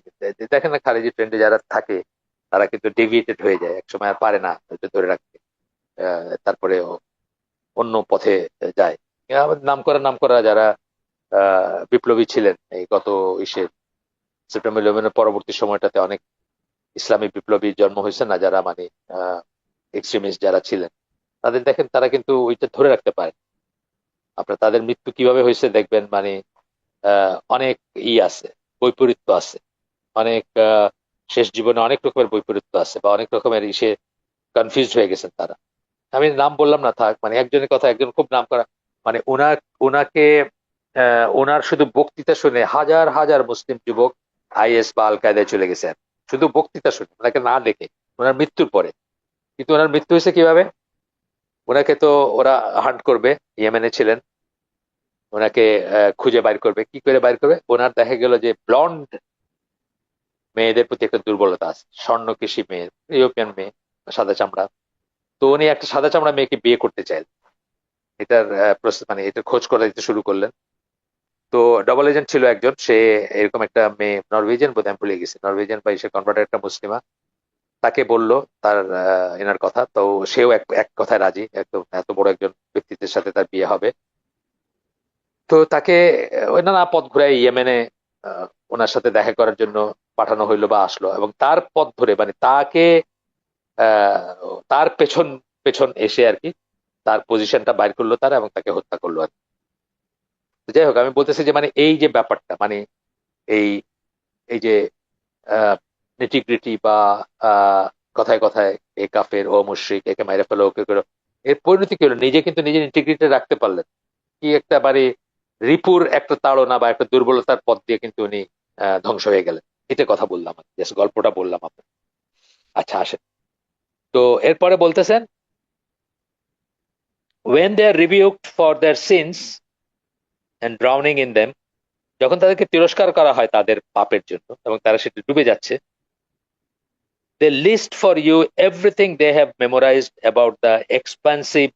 দেখেন না, খারেজি ট্রেন্ডে যারা থাকে তারা কিন্তু ডেভিয়েটেড হয়ে যায় একসময়, আর পারে না এটা ধরে রাখতে, তারপরে অন্য পথে যায়। আমাদের নাম করা যারা বিপ্লবী ছিলেন এই গত ইসের সেপ্টেম্বর 11 পরবর্তী সময়টাতে, অনেক ইসলামী বিপ্লবীর জন্ম হয়েছে না, যারা মানে এক্সট্রিমিস্ট যারা ছিলেন, তাদের দেখেন তারা কিন্তু ওইটা ধরে রাখতে পারে। আপনার তাদের মৃত্যু কিভাবে হয়েছে দেখবেন, মানে অনেক আছে, বৈপরীত্য আছে, অনেক শেষ জীবনে অনেক রকমের বৈপরীত্য আছে, বা অনেক রকমের ইসে কনফিউজড হয়ে গেছেন তারা। আমি নাম বললাম না, থাক, মানে একজনের কথা, একজন খুব নাম করা, মানে ওনাকে ওনার শুধু বক্তৃতা শুনে হাজার হাজার মুসলিম যুবক আইএস বা আল কায়দায় চলে গেছে, শুধু বক্তৃতা শুনে, ওনাকে না দেখে, ওনার মৃত্যুর পরে। কিন্তু ওনার মৃত্যু হয়েছে কিভাবে, ওনাকে তো ওরা হান্ট করবে, ইয়েমেনে ছিলেন, ওনাকে খুঁজে বাইর করবে, কি করে বাইর করবে, ওনার দেখা গেল যে ব্লন্ড মেয়েদের প্রতি একটা দুর্বলতা আছে, স্বর্ণকেশী মেয়ে, ইউরোপিয়ান মেয়ে, সাদা চামড়া। তো উনি একটা সাদা চামড়া মেয়েকে বিয়ে করতে চাইলেন, এটার মানে এটার খোঁজ করা দিতে শুরু করলেন। তো ডবল এজেন্ট ছিল একজন, সে এরকম একটা মেয়ে, নরওয়েজিয়ান বোধহয়, আমি ভুলে গেছি, নরওয়েজিয়ান বা সে কনভার্টেড একটা মুসলিমা, তাকে বললো তার এনার কথা। তো সেও এক এক কথায় রাজি, একদম এত বড় একজন ব্যক্তিত্বের সাথে তার বিয়ে হবে। তো তাকে ওই নানা পথ ঘুরাই ইয়েমেনে আহ, ওনার সাথে দেখা করার জন্য পাঠানো হইলো বা আসলো, এবং তার পথ ধরে মানে তাকে তার পেছন পেছন এসে আর কি তার পজিশনটা বাইর করলো তারা, এবং তাকে হত্যা করলো আর কি। তো যাই হোক, আমি বলতেছি যে মানে এই যে ব্যাপারটা, মানে এই এই যে নেটিগ্রিটি বা আহ, কথায় কথায় এ কাফের, ও মুশরিক, একে মাইরে ফেলো, ওকে করো, এর পরিণতি কি হলো, নিজে কিন্তু নিজের ইন্টিগ্রিটি রাখতে পারলেন, কি একটা মানে রিপুর একটা তাড়না বা একটা দুর্বলতার পথ দিয়ে কিন্তু উনি ধ্বংস হয়ে গেলেন। এটা কথা বললাম, জাস্ট গল্পটা বললাম আপনার। আচ্ছা, আসেন। তো এরপরে বলতেছেন, when they are rebuked for their sins and drowning in them, যখন তাদেরকে তিরস্কার করা হয় তাদের পাপের জন্য এবং তারা সেটা ডুবে যাচ্ছে, they list for you everything they have memorized about the expansive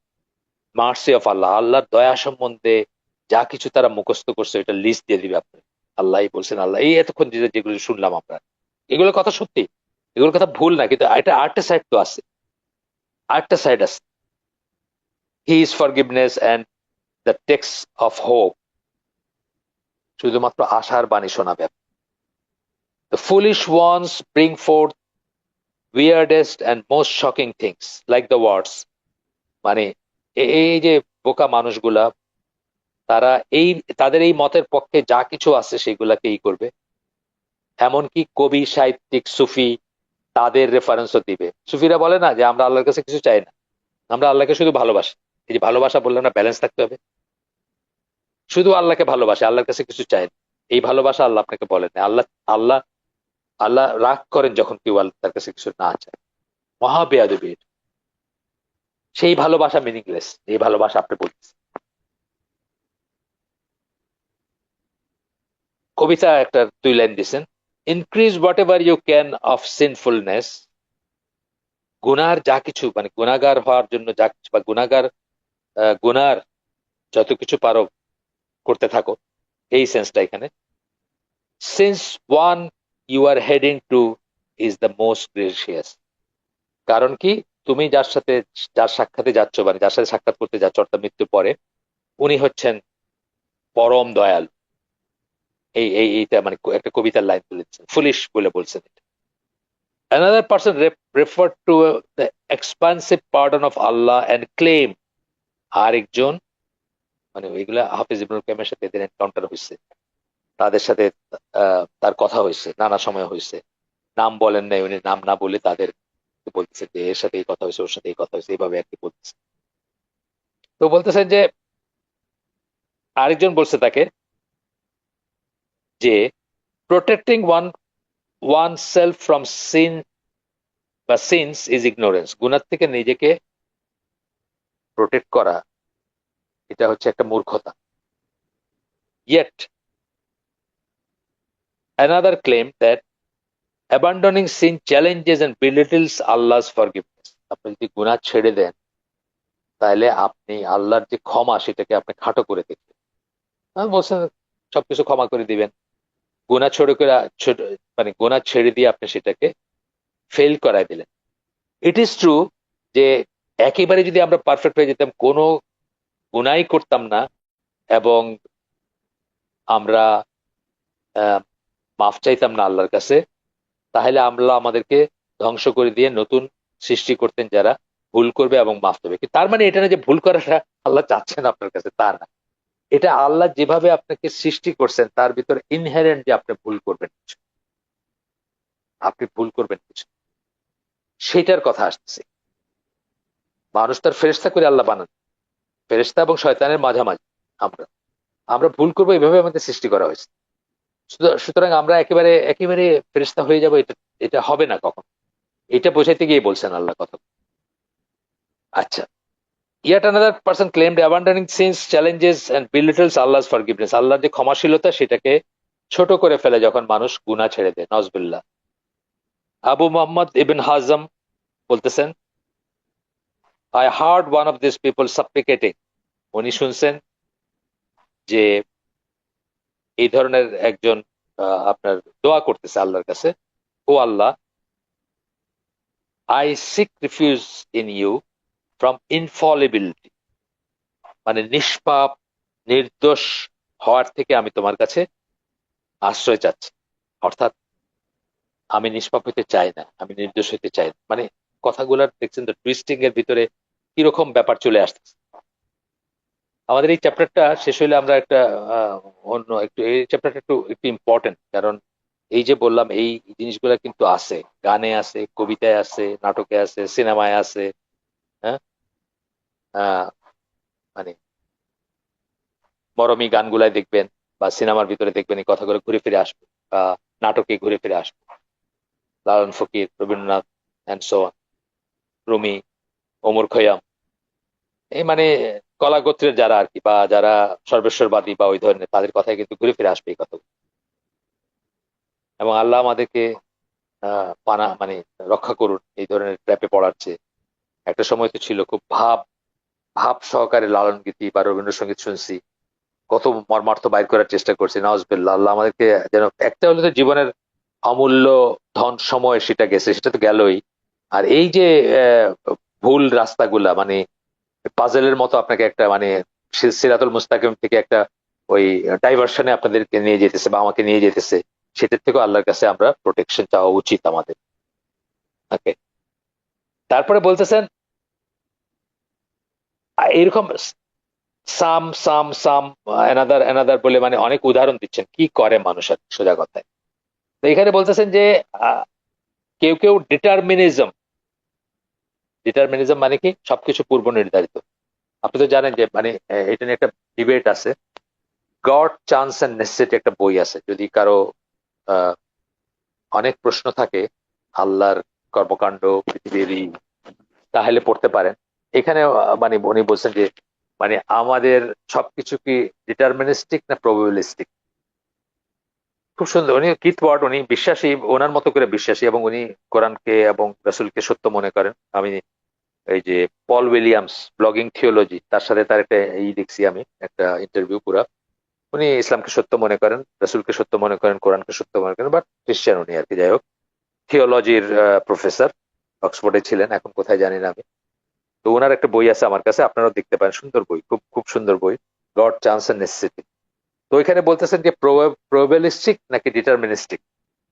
mercy of Allah, আল্লাহর দয়া সম্বন্ধে যা কিছু তারা মুখস্থ করছে এটা লিস্ট দিয়ে দিবে আপনি। আল্লাহই বলছেন, আল্লাহ এই এতক্ষণ যেগুলো শুনলাম আমরা, এগুলোর কথা সত্যি, এগুলোর কথা ভুল না, কিন্তু এটা আরেকটা সাইড তো আছে, আরেকটা সাইড আছে। He is forgiveness and the text of hope, শুধুমাত্র আশার বাণী শোনাবে। The foolish ones bring forth weirdest and most shocking things like the words, মানে এই যে বোকা মানুষগুলা, তারা এই তাদের এই মতের পক্ষে যা কিছু আছে সেগুলাকেই করবে। এমনকি কবি, সাহিত্যিক, সুফি তাদের রেফারেন্সও দিবে। সুফিরা বলে না যে আমরা আল্লাহর কাছে কিছু চাই না, আমরা আল্লাহকে শুধু ভালোবাসি। এই যে ভালোবাসা বললাম না, ব্যালেন্স থাকতে হবে। শুধু আল্লাহকে ভালোবাসে, আল্লাহর কাছে কিছু চায় না, এই ভালোবাসা আল্লাহ আপনাকে বলেন না। আল্লাহ আল্লাহ আল্লাহ রাগ করেন যখন কেউ তার কাছে কিছু না চায়, মহা বেয়াদবি। সেই ভালোবাসা মিনিংলেস, এই ভালোবাসা আপনি বলতেছেন। কবিতা একটা 2 লাইন দিছেন, increase whatever you can of sinfulness, গুনার যা কিছু, মানে গুনাগার হওয়ার জন্য যা কিছু, বা গুনার যত কিছু পারো করতে থাকো, এই সেন্সটা এখানে। Since one you are heading to is the most gracious, কারণ কি তুমি যার সাক্ষাতে যাচ্ছ, মানে যার সাথে সাক্ষাৎ করতে যাচ্ছ অর্থাৎ মৃত্যুর পরে, উনি হচ্ছেন পরম দয়ালু। এইটা মানে একটা কবিতার লাইন তুলে দিচ্ছেন, ফুলিশ বলে বলছেন এটা। Another person referred to the expansive pardon of Allah and claim, আরেকজন, মানে ওইগুলা হাফিজ ইবনুল কাইমের সাথে এদের এনকাউন্টার হয়েছে, তাদের সাথে তার কথা হয়েছে, নানা সময় হয়েছে, নাম বলেন নাই উনি, নাম না বলে তাদের বলতেছে যে এর সাথে এই কথা হয়েছে, ওর সাথে এই কথা হয়েছে, এইভাবে আর কি বলতেছে। তো বলতেছেন যে আরেকজন বলছে তাকে যে protecting oneself from sin বা সিনস ইজ ইগনোরেন্স, গুনার থেকে নিজেকে প্রোটেক্ট করা এটা হচ্ছে একটা মূর্খতা। Yet another claim that abandoning sin challenges and belittles Allah's forgiveness, আপনি যদি গুনাহ ছেড়ে দেন তাহলে আপনি আল্লাহর যে ক্ষমা সেটাকে আপনি খাটো করে দেখবেন। বলছেন সবকিছু ক্ষমা করে দিবেন, গুনাহ ছোট করে মানে গুনাহ ছেড়ে দিয়ে আপনি সেটাকে ফেল করায় দিলেন। ইট ইজ ট্রু যে একেবারে যদি আমরা পারফেক্ট হয়ে যেতাম, কোনো গুনাই করতাম না, এবং আমরা মাফ চাইতাম না আল্লাহর কাছে, তাহলে আল্লাহ আমাদেরকে ধ্বংস করে দিয়ে নতুন সৃষ্টি করতেন যারা ভুল করবে এবং মাফ দেবে। তার মানে এটা না যে ভুল করাটা আল্লাহ চাচ্ছেন আপনার কাছে, তা না। এটা আল্লাহ যেভাবে আপনাকে সৃষ্টি করছেন তার ভিতরে ইনহেরেন্ট যে আপনি ভুল করবেন কিছু, আপনি ভুল করবেন কিছু, সেটার কথা আসতেছে। মানুষ তার ফেরেশতা করে আল্লাহ বানান, ফেরেশতা এবং শয়তানের মাঝামাঝি আমরা আমরা ভুল করবো, এইভাবে আমাদের সৃষ্টি করা হয়েছে। সুতরাং আমরা একেবারে একেবারে ফেরেশতা হয়ে যাবো, এটা এটা হবে না কখন। এটা বোঝাইতে গিয়ে বলছেন আল্লাহ কথা। আচ্ছা, yet another person claimed abandoning sins challenges and belittles Allah's forgiveness, আল্লাহর যে ক্ষমাশীলতা সেটাকে ছোট করে ফেলে যখন মানুষ গুনাহ ছেড়ে দেয়, নজবিল্লাহ। আবু মোহাম্মদ ইবন হাজম বলতেছেন, I heard one of these people supplicating, উনি শুনছেন যে এই ধরনের একজন আপনার দোয়া করতেছে আল্লাহর কাছে, ও আল্লাহ, I seek refuge in you from infallibility, মানে নিষ্পাপ নির্দোষ হওয়ার থেকে আমি তোমার কাছে আশ্রয় চাচ্ছি। অর্থাৎ আমি নিষ্পাপ হইতে চাই না, আমি নির্দোষ হইতে চাই না, মানে কথাগুলার দেখছেন তো টুইস্টিং এর ভিতরে কিরকম ব্যাপার চলে আসতেছে। আমাদের এই চ্যাপ্টারটা শেষ হইলে আমরা একটা অন্য একটু, এই চ্যাপ্টারটা একটু একটু ইম্পর্টেন্ট, কারণ এই যে বললাম এই জিনিসগুলা কিন্তু আছে, গানে আছে, কবিতায় আছে, নাটকে আছে, সিনেমায় আছে। হ্যাঁ, আহ, মানে মরমী গানগুলাই দেখবেন বা সিনেমার ভিতরে দেখবেন এই কথাগুলো ঘুরে ফিরে আসবে, বা নাটকে ঘুরে ফিরে আসবে। Lalon Fakir, Rabindranath and so on, Rumi, Omar Khayyam, এই মানে কলা গোত্রের যারা আর কি, বা যারা সর্বেশ্বরবাদী বা ওই ধরনের, তাদের কথাই কিন্তু ঘুরে ফিরে আসবে এই কথা। এবং আল্লাহ আমাদেরকে পানা মানে রক্ষা করুন এই ধরনের ট্র্যাপে পড়ার চেয়ে। একটা সময় তো ছিল খুব ভাব ভাব সহকারে লালন গীতি বা রবীন্দ্রসঙ্গীত শুনছি, কত মর্মার্থ বাইর করার চেষ্টা করছি। নাউজুবিল্লাহ, আল্লাহ আমাদেরকে যেন, একটা হলো তো জীবনের অমূল্য ধন সময়, সেটা গেছে, সেটা তো গেলই। আর এই যে আহ, ভুল রাস্তাগুলা, মানে পাজেলের মতো আপনাকে একটা, মানে সিরাতুল মুস্তাকিম থেকে একটা ওই ডাইভার্সনে আপনাদেরকে নিয়ে যেতেছে বা আমাকে নিয়ে যেতেছে, সেটার থেকেও আল্লাহর কাছে আমরা প্রোটেকশন চাওয়া উচিত আমাদের। ওকে। তারপরে বলতেছেন এরকম সাম সাম সাম এনাদার এনাদার বলে, মানে অনেক উদাহরণ দিচ্ছেন কি করে মানুষ, আর কি, সোজা কথায়। তো এখানে বলতেছেন যে আহ, কেউ কেউ ডিটারমিনিজম, ডিটারমিনিজম মানে কি, সবকিছু পূর্ব নির্ধারিত। আপনি তো জানেন যে, মানে এটা নিয়ে একটা ডিবেট আছে। গড, চান্স এন্ড নেসেসিটি একটা বই আছে, যদি কারো আহ, অনেক প্রশ্ন থাকে আল্লাহর কর্মকাণ্ড, পৃথিবীর তাহলে পড়তে পারেন। এখানে মানে উনি বলছেন যে, মানে আমাদের সবকিছু কি ডিটারমিনিস্টিক না প্রবাবিলিস্টিক। খুব সুন্দর, উনি কিথ ওয়ার্ড, উনি বিশ্বাসী, ওনার মতো করে বিশ্বাসী, এবং উনি কোরআনকে এবং রাসূলকে সত্য মনে করেন। আমি এই যে পল উইলিয়ামস, ব্লগিং থিওলজি, তার সাথে তার একটা দেখছি আমি, একটা ইন্টারভিউ পুরা। উনি ইসলামকে সত্য মনে করেন, রাসূলকে সত্য মনে করেন, কোরআনকে সত্য মনে করেন, বাট খ্রিস্টান উনি আর কি। যাই হোক, থিওলজির প্রফেসর, অক্সফোর্ডে ছিলেন, এখন কোথায় জানি না আমি। তো ওনার একটা বই আছে আমার কাছে, আপনারাও দেখতে পারেন, সুন্দর বই, খুব খুব সুন্দর বই, গড, চান্স এন্ড নেসেসিটি। তো এখানে বলতেছেন যে প্রবাবিলিস্টিক নাকি ডিটারমিনিস্টিক।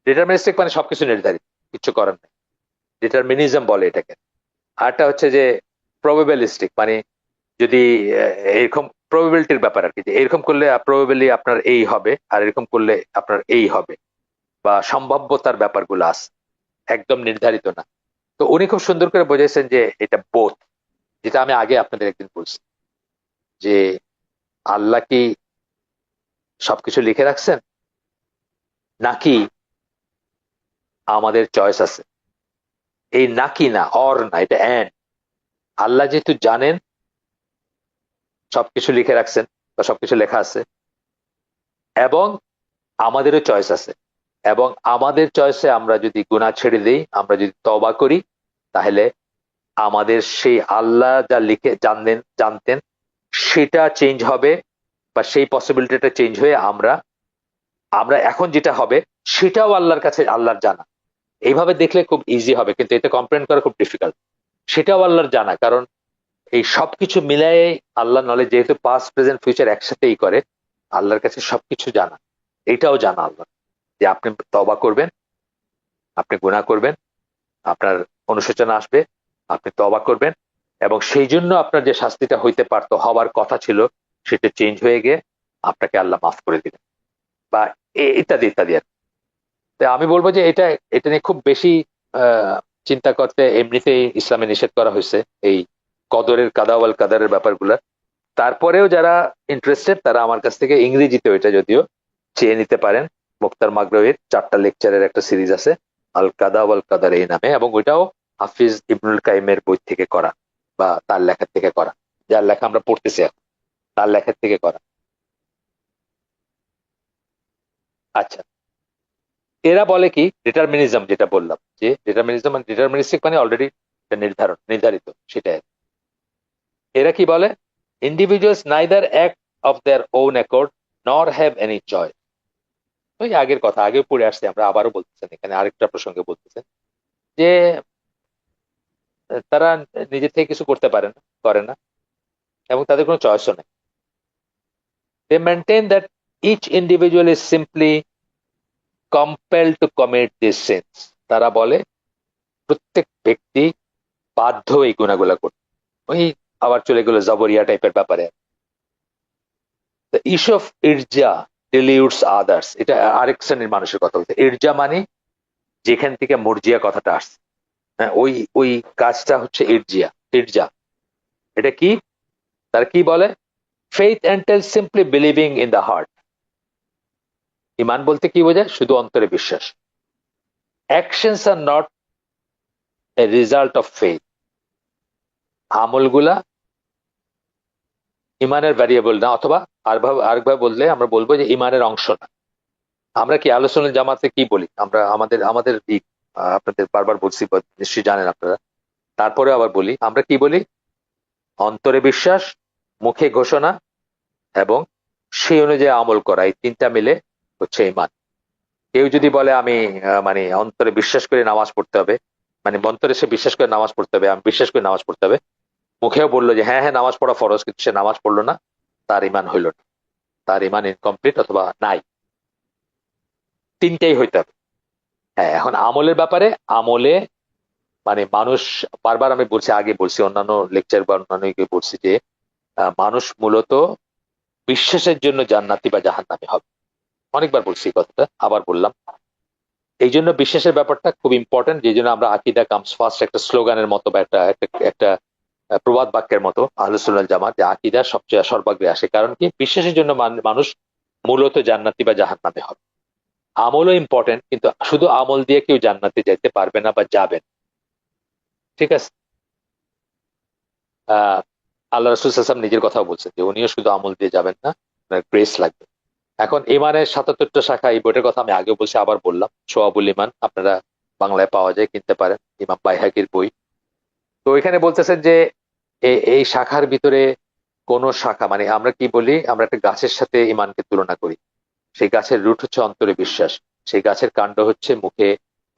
ডিটারমিনিস্টিক মানে সবকিছু নির্ধারিত, কিছু করার নেই, ডিটারমিনিজম বলে এটাকে। আরটা হচ্ছে যে প্রবাবিলিস্টিক, মানে যদি এরকম প্রবাবিলিটির ব্যাপার আর কি, যে এরকম করলে প্রবাবিলি আপনার এই হবে, আর এরকম করলে আপনার এই হবে, বা সম্ভাব্যতার ব্যাপারগুলো আছে, একদম নির্ধারিত না। তো উনি খুব সুন্দর করে বোঝাইছেন যে এটা বোথ, যেটা আমি আগে আপনাদের একদিন বলছি, যে আল্লাহ কি সবকিছু লিখে রাখছেন, নাকি আমাদের চয়েস আছে। এই নাকি না, অর না, এটা এন্ড। আল্লাহ যেহেতু জানেন সবকিছু লিখে রাখছেন বা সবকিছু লেখা আছে, এবং আমাদেরও চয়েস আছে, এবং আমাদের চয়েসে আমরা যদি গুনাহ ছেড়ে দিই, আমরা যদি তওবা করি, তাহলে আমাদের সেই আল্লাহ যা লিখে জানতেন সেটা চেঞ্জ হবে, বা সেই পসিবিলিটিটা চেঞ্জ হয়ে আমরা আমরা এখন যেটা হবে সেটাও আল্লাহর কাছে আল্লাহর জানা। এইভাবে দেখলে খুব ইজি হবে, কিন্তু এটা কম্প্রেহেন্ড করা খুব ডিফিকাল্ট। সেটাও আল্লাহর জানা, কারণ এই সবকিছু মিলাই আল্লাহ নলেজ, যেহেতু পাস্ট প্রেজেন্ট ফিউচার একসাথেই করে, আল্লাহর কাছে সবকিছু জানা। এটাও জানা আল্লাহ, যে আপনি তওবা করবেন, আপনি গুনাহ করবেন, আপনার অনুশোচনা আসবে, আপনি তওবা করবেন, এবং সেই জন্য আপনার যে শাস্তিটা হইতে পারতো, হওয়ার কথা ছিল, সেটা চেঞ্জ হয়ে গিয়ে আপনাকে আল্লাহ মাফ করে দিবেন, বা ইত্যাদি ইত্যাদি আর কি। তো আমি বলবো যে এটা, এটা নিয়ে খুব বেশি চিন্তা করতে এমনিতেই ইসলামে নিষেধ করা হয়েছে, এই কদরের, কাদা ওয়াল কাদারের ব্যাপারগুলা। তারপরেও যারা ইন্টারেস্টেড, তারা আমার কাছ থেকে ইংরেজিতে ওইটা যদিও চেয়ে নিতে পারেন। মুক্তার মাগরবির 4টা লেকচারের একটা সিরিজ আছে, আল কাদা ওয়াল কাদার এই নামে, এবং ওইটাও হাফিজ ইবনুল কাইমের বই থেকে করা, বা তার লেখা থেকে করা, যার লেখা আমরা পড়তেছি এখন, তার লেখা থেকে করা। আচ্ছা, এরা বলে কি, ডিটারমিনিজম যেটা বললাম, যে ডিটারমিনিজম মানে ডিটারমিনিস্টিক, মানে অলরেডি নির্ধারিত, সেটাই। এরা কি বলে, individuals neither act of their own accord নর হ্যাভ এনি চয়েস। ওই আগের কথা, আগেও পড়ে আসছে, আমরা আবারও বলতেছেন, এখানে আরেকটা প্রসঙ্গে বলতেছেন যে তারা নিজে থেকে কিছু করতে পারে না, করে না, এবং তাদের কোনো চয়েসও নেই। They maintain that each individual is simply compelled to commit this sins. তারা বলে প্রত্যেক ব্যক্তি বাধ্য এই গুণাগুলা করতে। ওই আবার চলে গেল জবরিয়া টাইপের ব্যাপারে। দ্য ইস্যু অফ ইরজা ডিলিউটস আদার্স, এটা আরেক শ্রেণীর মানুষের কথা বলতে। ইরজা মানে যেখান থেকে মর্জিয়া কথাটা আসছে, হ্যাঁ, ওই ওই কাজটা হচ্ছে ইরজিয়া, ইরজা। এটা কি, তার কি বলে, faith entails simply believing in the heart. ইমান বলতে কি বোঝায়, শুধু অন্তরে বিশ্বাস। Actions are not a result of faith. আমলগুলা ইমানের ভ্যারিয়েবল না, অথবা আরেকভাবে বললে আমরা বলবো যে ইমানের অংশ না। আমরা কি আলোচনা জামাতে কি বলি, আমরা আমাদের আমাদের আপনাদের বারবার বলছি, নিশ্চয়ই জানেন আপনারা, তারপরে আবার বলি, আমরা কি বলি, অন্তরে বিশ্বাস, মুখে ঘোষণা এবং সেই অনুযায়ী আমল করা, এই তিনটা মিলে হচ্ছে ঈমান। কেউ যদি বলে আমি মানে অন্তরে বিশ্বাস করে নামাজ পড়তে হবে, মানে অন্তরে সে বিশ্বাস করে নামাজ পড়তে হবে, আমি বিশ্বাস করে নামাজ পড়তে হবে, মুখেও বললো যে হ্যাঁ হ্যাঁ নামাজ পড়া ফরজ, কিন্তু সে নামাজ পড়লো না, তার ঈমান হইল না, তার ঈমান ইনকমপ্লিট অথবা নাই। তিনটাই হইতে হবে। হ্যাঁ, এখন আমলের ব্যাপারে, আমলে মানে মানুষ, বারবার আমি বলছি, আগে বলছি, অন্যান্য লেকচার বা অন্যান্য ইয়ে বলছি যে মানুষ মূলত বিশ্বাসের জন্য জান্নাতি বা জাহান্নামী হবে। অনেকবার বলছি এই কথাটা, আবার বললাম। এই জন্য বিশ্বাসের ব্যাপারটা খুব ইম্পর্টেন্ট, যেই জন্য আমরা আকিদা কামস ফার্স্ট একটা স্লোগানের মতো বা একটা একটা একটা প্রবাদ বাক্যের মতো আহলে সুন্নাত জামাত, যে আকিদা সবচেয়ে সর্বাগ্রে আসে। কারণ কি, বিশ্বাসের জন্য মানুষ মূলত জান্নাতি বা জাহান্নামে হবে। আমলও ইম্পর্টেন্ট, কিন্তু শুধু আমল দিয়ে কেউ জান্নাতে যাইতে পারবে না বা যাবেন। ঠিক আছে। আহ আল্লাহ রসুল সাল্লাল্লাহু নিজের কথাও বলছেন যে উনিও শুধু আমল দিয়ে যাবেন না, গ্রেস লাগবে। এখন ইমানের ৭৭টা শাখা, এই বইটার কথা আমি আগেও বলছি, আবার বললাম, সোয়াবুল ইমান, আপনারা বাংলায় পাওয়া যায়, কিনতে পারেন, ইমাম বাইহাকির বই। তো এখানে বলতেছেন যে এই শাখার ভিতরে কোন শাখা, মানে আমরা কি বলি, আমরা একটা গাছের সাথে ইমানকে তুলনা করি। সেই গাছের রুট হচ্ছে অন্তরে বিশ্বাস, সেই গাছের কাণ্ড হচ্ছে মুখে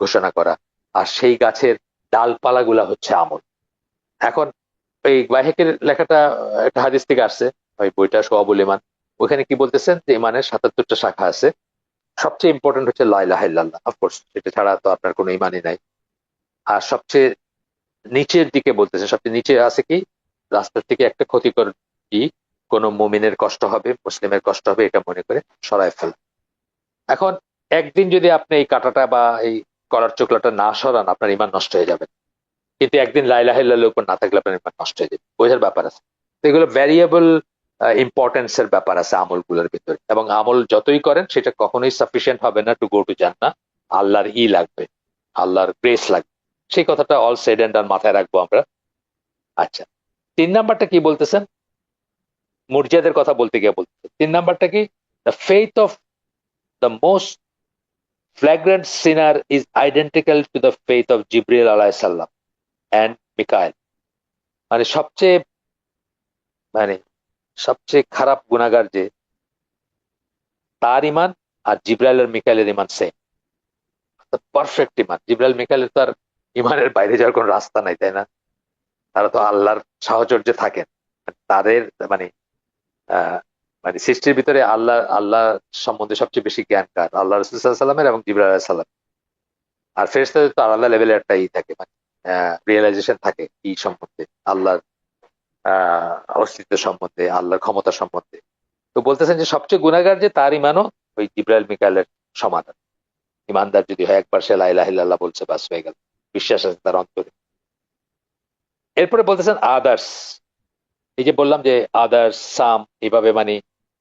ঘোষণা করা, আর সেই গাছের ডালপালাগুলা হচ্ছে আমল। এখন এই বাইহাকির লেখাটা একটা হাদিস থেকে আসছে, ওই বইটা সোয়াবুল ইমান। ওখানে কি বলতেছেন যে ইমানের ৭৭টা শাখা আছে, সবচেয়ে ইম্পর্টেন্ট হচ্ছে লা ইলাহা ইল্লাল্লাহ, অফকোর্স এটা ছাড়া তো আপনার কোনো ইমানই নাই। আর সবচেয়ে নিচের দিকে বলতেছে, সবচেয়ে নিচে আছে কি, রাস্তার থেকে একটা ক্ষতিকর কি, কোনো মুমিনের কষ্ট হবে, মুসলিমের কষ্ট হবে, এটা মনে করে সরায় ফেলা। এখন একদিন যদি আপনি এই কাঁটাটা বা এই কলার চোখলাটা না সরান, আপনার ইমান নষ্ট হয়ে যাবে। কিন্তু একদিন লা ইলাহা ইল্লাল্লাহর উপর না থাকলে আপনার ইমান নষ্ট হয়ে যাবে, বোঝার ব্যাপার আছে। তো এগুলো ভ্যারিয়েবল ইম্পর্টেন্স এর ব্যাপার আছে আমলগুলোর ভিতরে, এবং আমল যতই করেন সেটা কখনোই সাফিসিয়েন্ট হবে না টু গো টু জান্নাহ। আল্লাহর লাগবে, আল্লাহর গ্রেস লাগবে। সেই কথাটা অল সেড এন্ড ডান মাথায় রাখবো আমরা। আচ্ছা, ৩ নাম্বারটা কি বলতেছেন? মুরজিয়াদের কথা বলতে গিয়ে বলতেছেন ৩ নাম্বারটা কি, the faith of the most flagrant sinner is identical to the faith of Jibril আলাইহিস সালাম এন্ড মিকাইল। মানে সবচেয়ে, মানে সবচেয়ে খারাপ গুনাহগার যে, তার ইমান আর জিব্রাইল আর মিকাইলের ইমান সেম, পারফেক্ট ইমান। জিব্রাইল মিকাইলের তো আর ইমানের বাইরে যাওয়ার কোনো রাস্তা নাই, তাই না? তারা তো আল্লাহর সাহচর্যে থাকেন। তাদের মানে আহ মানে সৃষ্টির ভিতরে আল্লাহ আল্লাহ সম্বন্ধে সবচেয়ে বেশি জ্ঞান কার? আল্লাহ রসুল সাল্লামের এবং জিবরাইল আলাইহিস সালাম। আর ফেরেশতাদের তো আলাদা লেভেলের একটা থাকে, মানে রিয়েলাইজেশন থাকে কি সম্বন্ধে, আল্লাহর অস্তিত্ব সম্বন্ধে, আল্লাহর ক্ষমতা সম্বন্ধে। তো বলতেছেন যে সবচেয়ে গুনাহগার যে, তার ইমানও ওই জিব্রাইল মিকাইলের সমাধান। ইমানদার যদি হয়, একবার সে লা ইলাহা ইল্লাল্লাহ বলছে, বাস হয়ে গেল, বিশ্বাস আছে তার অন্তরে। এরপরে বলতেছেন আদার্স। এই যে বললাম যে আদার্স, সাম, এইভাবে মানে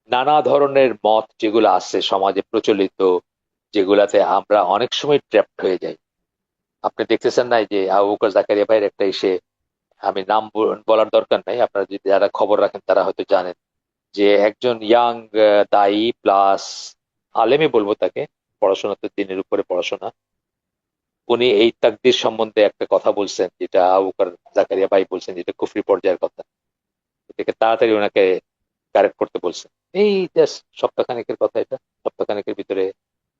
নানা ধরনের মত যেগুলো আছে সমাজে প্রচলিত, যেগুলাতে আমরা অনেক সময় ট্র্যাপড হয়ে যাই। আপনি দেখতেছেন না, এই যে আবু বকর জাকারিয়া ভাইয়ের একটা এসে, আমি নাম বলার দরকার নাই, আপনারা যদি যারা খবর রাখেন তারা হয়তো জানেন, যে একজন ইয়াং দায়ী প্লাস আলেমই বলবো তাকে, পড়াশোনা তো দিনের উপরে পড়াশোনা, উনি এই তাকদীর সম্বন্ধে একটা কথা বলছেন, যেটা আবু বকর জাকারিয়া ভাই বলছেন, যেটা কুফরি পর্যায়ের কথা। এটাকে তাড়াতাড়ি ওনাকে কারেক্ট করতে বলছেন। এই জাস্ট সপ্তাহখানেকের কথা এটা, সপ্তাহখানেকের ভিতরে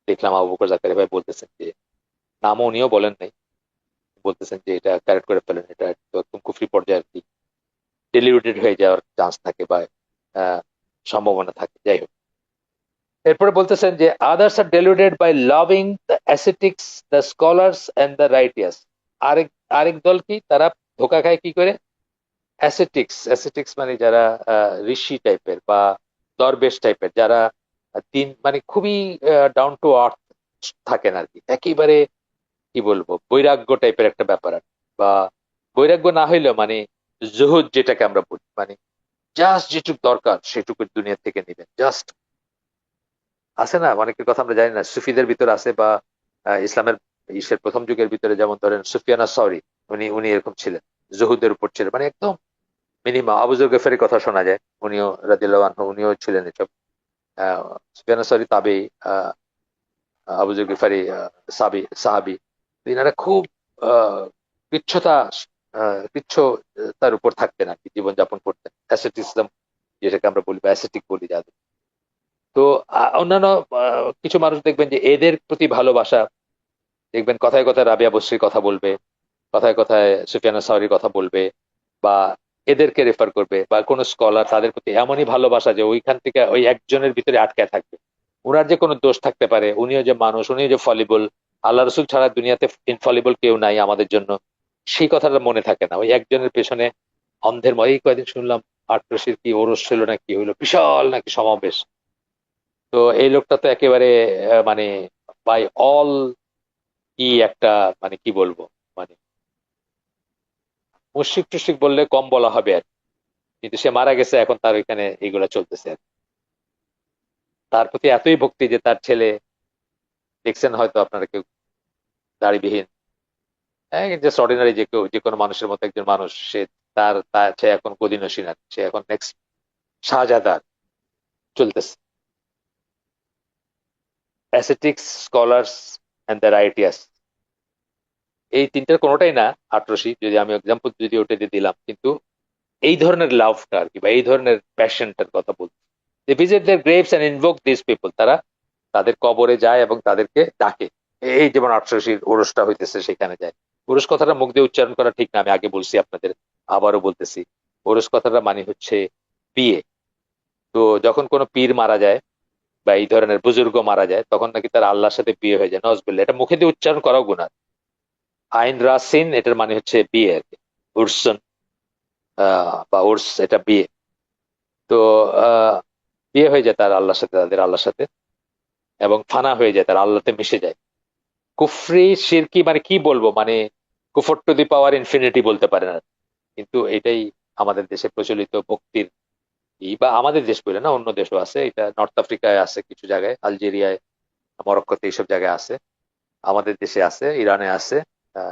দেখলাম আবু বকর জাকারিয়া ভাই বলতেছেন যে, নামও উনিও বলেন নাই, বলতেছেন যে এটা কারেক্ট করে ফেলেন, এটা তো একদম কুফরি পর্যায়ে আর কি, ডেলিউটেড হয়ে যাওয়ার চান্স থাকে বা আহ, সম্ভাবনা থাকে, যাই হোক। এরপরে বলতেছেন যে others are deluded by loving the ascetics, the scholars and the righteous. আরেক আরেক দল কি, তারা ধোকা খায় কি করে? অ্যাসেটিক্স, অ্যাসেটিক্স মানে যারা ঋষি টাইপের বা দরবেশ টাইপের, যারা দিন মানে খুবই ডাউন টু আর্থ থাকেন আর কি, একেবারে কি বলবো, বৈরাগ্য টাইপের একটা ব্যাপার আর কি। বা বৈরাগ্য না হইলেও মানে জুহুদ যেটাকে আমরা বলি, মানে জাস্ট যেটুকু দরকার সেটুকু দুনিয়া থেকে নিবেন, জাস্ট। আছে না অনেকের কথা আমরা জানি না, সুফিদের ভিতর আছে, বা ইসলামের ইসের প্রথম যুগের ভিতরে যেমন ধরেন সুফিয়ানা সরি, উনি উনি এরকম ছিলেন, জুহুদের উপর ছিলেন, মানে একদম মিনিমাম। আবু যর গেফারির কথা শোনা যায়, উনিও রাদিয়াল্লাহু আনহু, উনিও ছিলেন এসব। সুফিয়ান সরি তাবেঈ, আহ, আবু যর গেফারি সাহাবী। এনারা খুব আহ কৃচ্ছতা কিচ্ছু তার উপর থাকতেন আর কি, জীবনযাপন করতেন অ্যাসেটিসম যেটাকে আমরা বলি বা অ্যাসেটিক বলি যাদের। তো অন্যান্য কিছু মানুষ দেখবেন যে এদের প্রতি ভালোবাসা, দেখবেন কথায় কথায় রাবিয়া বসরির কথা বলবে, কথায় কথায় সুফিয়ানা সাওরির কথা বলবে, বা এদেরকে রেফার করবে, বা কোনো স্কলার তাদের প্রতি এমনই ভালোবাসা যে ওইখান থেকে ওই একজনের ভিতরে আটকায় থাকবে। ওনার যে কোনো দোষ থাকতে পারে, উনিও যে মানুষ, উনিও যে ফলিবল, আল্লাহ রসুল ছাড়া দুনিয়াতে ইনফলিবল কেউ নাই আমাদের জন্য, সেই কথাটা মনে থাকে না। ওই একজনের পেছনে অন্ধের মতো। এই কয়দিন শুনলাম আটরশির কি ওরস ছিল না কি হইলো, বিশাল নাকি সমাবেশ। তো এই লোকটা তো একেবারে মানে বাই অল কি একটা, মানে কি বলবো, মানে মুশরিক টুশরিক বললে কম বলা হবে আর কি। কিন্তু সে মারা গেছে, এখন তার ওইখানে এগুলা চলতেছে আর কি। তার প্রতি এতই ভক্তি যে তার ছেলে, দেখছেন হয়তো আপনারা কেউ, দাড়িবিহীন, জাস্ট অর্ডিনারি যে কেউ, যে কোনো মানুষের মতো একজন মানুষ, সে তার তার সে এখন গদিনসী না, সে এখন নেক্সট শাহজাদার চলতেছে। অ্যাসেটিক্স, স্কলার্স এন্ড দ্য রাইটিয়াস, এই তিনটার কোনোটাই না আটরশি, যদি আমি এক্সাম্পল যদি ওটা দিয়ে দিলাম, কিন্তু এই ধরনের লাভটা আর কি, বা এই ধরনের প্যাশনটার কথা বলছি। They visit their graves and invoke this people, তারা তাদের কবরে যায় এবং তাদেরকে ডাকে। এই যেমন আটশোশির ওরসটা হইতেছে, সেখানে যায়। ওরস কথাটা মুখ দিয়ে উচ্চারণ করা ঠিক না, আমি আগে বলছি আপনাদের, আবারও বলতেছি। ওরস কথাটা মানে হচ্ছে বিয়ে। তো যখন কোনো পীর মারা যায় বা এই ধরনের বুজুর্গ মারা যায়, তখন নাকি তার আল্লাহর সাথে বিয়ে হয়ে যায়, নজবিল্লাহ। এটা মুখে দিয়ে উচ্চারণ করাও গুনাহ। আইন রাসিন এটার মানে হচ্ছে বিয়ে আর কি, উরসন বা উর্স, এটা বিয়ে। তো আহ বিয়ে হয়ে যায় তার আল্লাহর সাথে, তাদের আল্লাহর সাথে, এবং ফানা হয়ে যায়, তার আল্লাহতে মিশে যায়। কুফরি শিরকি মানে কি বলবো, মানে কুফর টু দি পাওয়ার ইনফিনিটি বলতে পারে না। কিন্তু এটাই আমাদের দেশে প্রচলিত ভক্তির বা আমাদের দেশ বলে না, অন্য দেশও আছে এটা। নর্থ আফ্রিকায় আছে কিছু জায়গায়, আলজেরিয়ায়, মরক্কোতে এইসব জায়গায় আছে, আমাদের দেশে আছে, ইরানে আছে,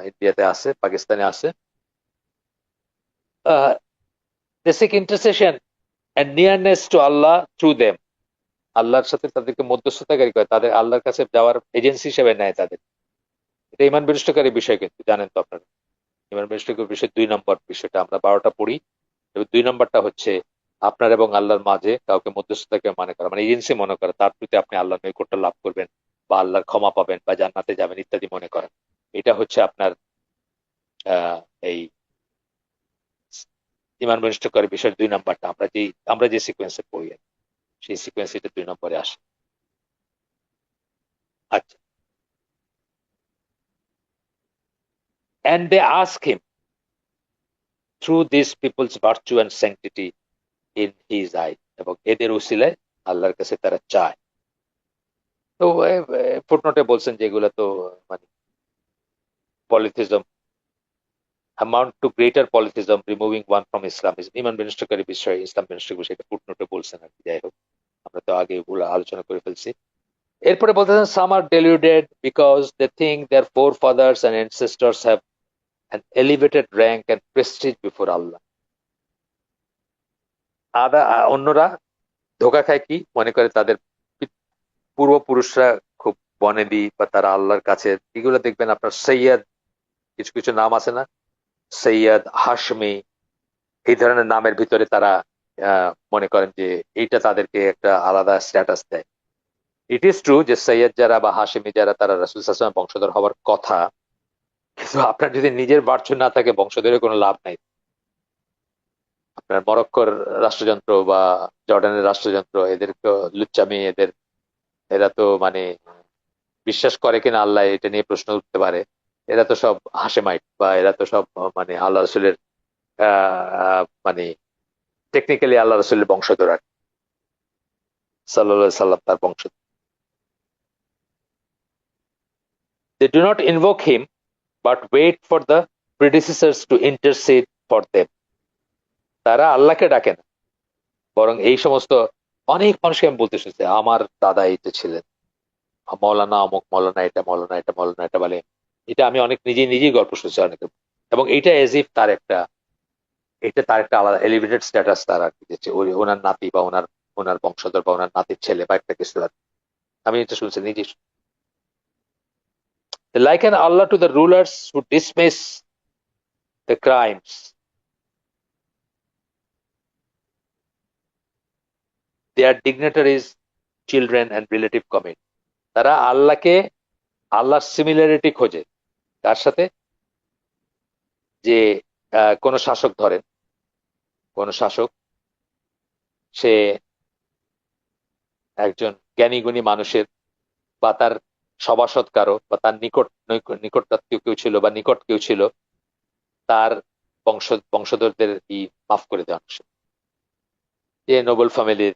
ইন্ডিয়াতে আছে, পাকিস্তানে আছে। Basic intercession and nearness to Allah through them, আল্লাহর সাথে তাদেরকে মধ্যস্থতাকারী করে, তাদের আল্লাহর কাছে যাওয়ার এজেন্সি হিসেবে নেয় তাদের। এটা ইমান বিনষ্টকারী বিষয়, কিন্তু জানেন তো আপনারা। ইমান বিনষ্টকারী বিষয় 2 নম্বর বিষয়টা আমরা 12টা পড়ি, এবং 2 নম্বরটা হচ্ছে আপনার এবং আল্লাহর মাঝে কাউকে মধ্যস্থতাকে মনে করা, মানে এজেন্সি মনে করা, তার প্রতি আপনি আল্লাহর নৈকট্য লাভ করবেন বা আল্লাহর ক্ষমা পাবেন বা জান্নাতে যাবেন ইত্যাদি মনে করেন। এটা হচ্ছে আপনার এই ইমান বিনষ্টকারী বিষয়ের 2 নম্বরটা, আমরা যে সিকোয়েন্সে পড়ি আর কি, সেই সিকোয়েন্স এটা 2 নম্বরে আসে। আচ্ছা, and they ask him through these people's virtue and sanctity in his eye, এবং এদের উসিলায় আল্লাহর কাছে তারা চায়। তো ফুটনোটে বলছেন যে এগুলা তো মানে পলিথিজম, amount to greater polytheism, removing one from Islam is ইমান বিনষ্টকারী বিষয়, ইসলাম বিনষ্টকারী বিষয়, এটা ফুটনোটে বলছেন আর কি। যাই হোক, আমরা তো আগে এগুলো আলোচনা করে ফেলছি। এরপরে বলতেছেন some are deluded because they think their forefathers and ancestors have an elevated rank and prestige before Allah. অন্যরা ধোকা খায়, কি মনে করে তাদের পূর্বপুরুষরা খুব বনেদি বা তারা আল্লাহর কাছে। এগুলো দেখবেন আপনার সৈয়দ, কিছু কিছু নাম আছে না, সৈয়দ, হাশমি, এই ধরনের নামের ভিতরে তারা মনে করেন যে এইটা তাদেরকে একটা আলাদা স্ট্যাটাস দেয়। ইট ইজ ট্রু যে সৈয়দ যারা বা হাশমি যারা, তারা রাসূল সাল্লাল্লাহু আলাইহি ওয়াসাল্লামের বংশধর হওয়ার কথা, কিন্তু আপনার যদি নিজের বার্ধক্য না থাকে, বংশধরের কোনো লাভ নাই। আপনার মরক্কোর রাষ্ট্রযন্ত্র বা জর্ডানের রাষ্ট্রযন্ত্র, এদেরকে লুচ্চামি, এরা তো মানে বিশ্বাস করে কিনা আল্লাহ এটা নিয়ে প্রশ্ন উঠতে পারে। এরা তো সব হাশেমাইট, বা এরা তো সব মানে আল্লাহ রসুলের মানে টেকনিক্যালি আল্লাহ রসুলের বংশধর আর কি। সাল্লাল্লাহু সাল্লাম তার বংশধর। They do not invoke him but wait for the predecessors to intercede for them. তারা আল্লাহকে ডাকে না, বরং এই সমস্ত অনেক মানুষকে আমি বলতে শুনছি, আমার দাদা এইটা ছিলেন মৌলানা অমুক, মৌলানা এটা, মৌলানা এটা, মৌলানা এটা বলে। এটা আমি অনেক নিজেই নিজেই গল্প শুনছি অনেকে। এবং এটা এজ ইফ তার একটা, এটা তার একটা আলাদা এলিভেটেড স্ট্যাটাস তার আর কি, যে ওনার নাতি বা ওনার ওনার বংশধর বা ওনার নাতির ছেলে বা একটা কিছু আর কি। আমি এটা শুনছি নিজেই। Like an Allah to the rulers who dismiss the crimes their dignitaries, children and relative commit. তারা আল্লাহকে আল্লাহর সিমিলারিটি খোঁজে তার সাথে যে কোন শাসক ধরেন, কোন শাসক সে একজন জ্ঞানী গুণী মানুষের বা তার সভাসদ কারো বা তার নিকটাত্মীয় কেউ ছিল বা নিকট কেউ ছিল, তার বংশধরদের মাফ করে দেওয়া অংশ। যে নোবেল ফ্যামিলির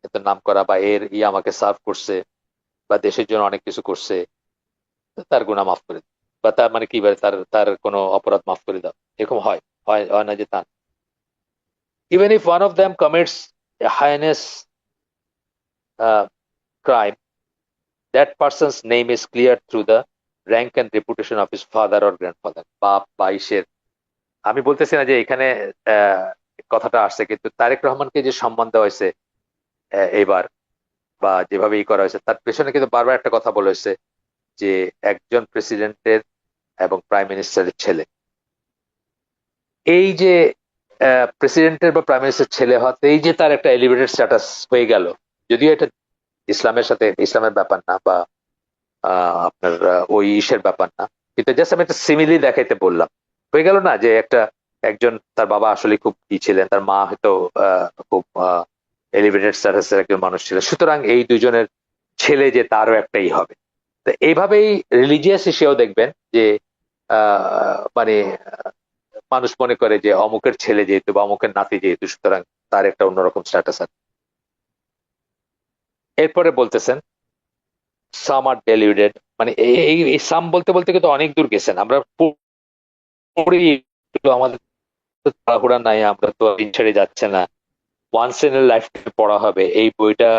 এত নাম করা বা এর আমাকে সার্ভ করছে বা দেশের জন্য অনেক কিছু করছে, তার গুনাহ মাফ করে দাও, বা তার মানে কি বলে তার তার কোনো অপরাধ মাফ করে দাও, এরকম হয় হয় হয় না যে তা। Even if one of them commits A highness crime, that person's name is cleared through the rank and reputation of his father or grandfather. বাপ বা ইসের, আমি বলতেছি না যে এখানে আহ, কথাটা আসছে, কিন্তু তারেক রহমানকে যে সম্মান দেওয়া হয়েছে এবার বা যেভাবে করা হয়েছে, তার পেছনে কিন্তু বারবার একটা কথা বলা হয়েছে যে একজন প্রেসিডেন্টের এবং প্রাইম মিনিস্টারের ছেলে। এই যে প্রেসিডেন্টের বা প্রাইম মিনিস্টার ছেলে হতেই যে তার একটা এলিভেটেড স্ট্যাটাস হয়ে গেল, যদিও এটা ইসলামের সাথে ইসলামের ব্যাপার না বা আপনার ওই ইসের ব্যাপার না, কিন্তু জাস্ট আমি একটা সিমিলি দেখাইতে বললাম। হয়ে গেল না যে একজন তার বাবা আসলে খুব কি ছিলেন, তার মা হয়তো খুব এলিভেটেড স্ট্যাটাসের একজন মানুষ ছিলেন, সুতরাং এই দুজনের ছেলে যে তারও একটাই হবে। তো এইভাবেই রিলিজিয়াস হিসেবেও দেখবেন যে মানে মানুষ মনে করে যে অমুকের ছেলে যেহেতু বা অমুকের নাতি যেহেতু, সুতরাং তার একটা অন্যরকম স্ট্যাটাস আছে। এরপরে বলতেছেন সাম আর ডেলিউডেড, মানে এই সাম বলতে বলতে কিন্তু অনেক দূর গেছেন। আমরা পড়ি, আমাদের তো তাড়াহুড়া নাই, আমরা তো ছেড়ে যাচ্ছে না, ওয়ান্স ইন এ লাইফ পড়া হবে এই বইটা।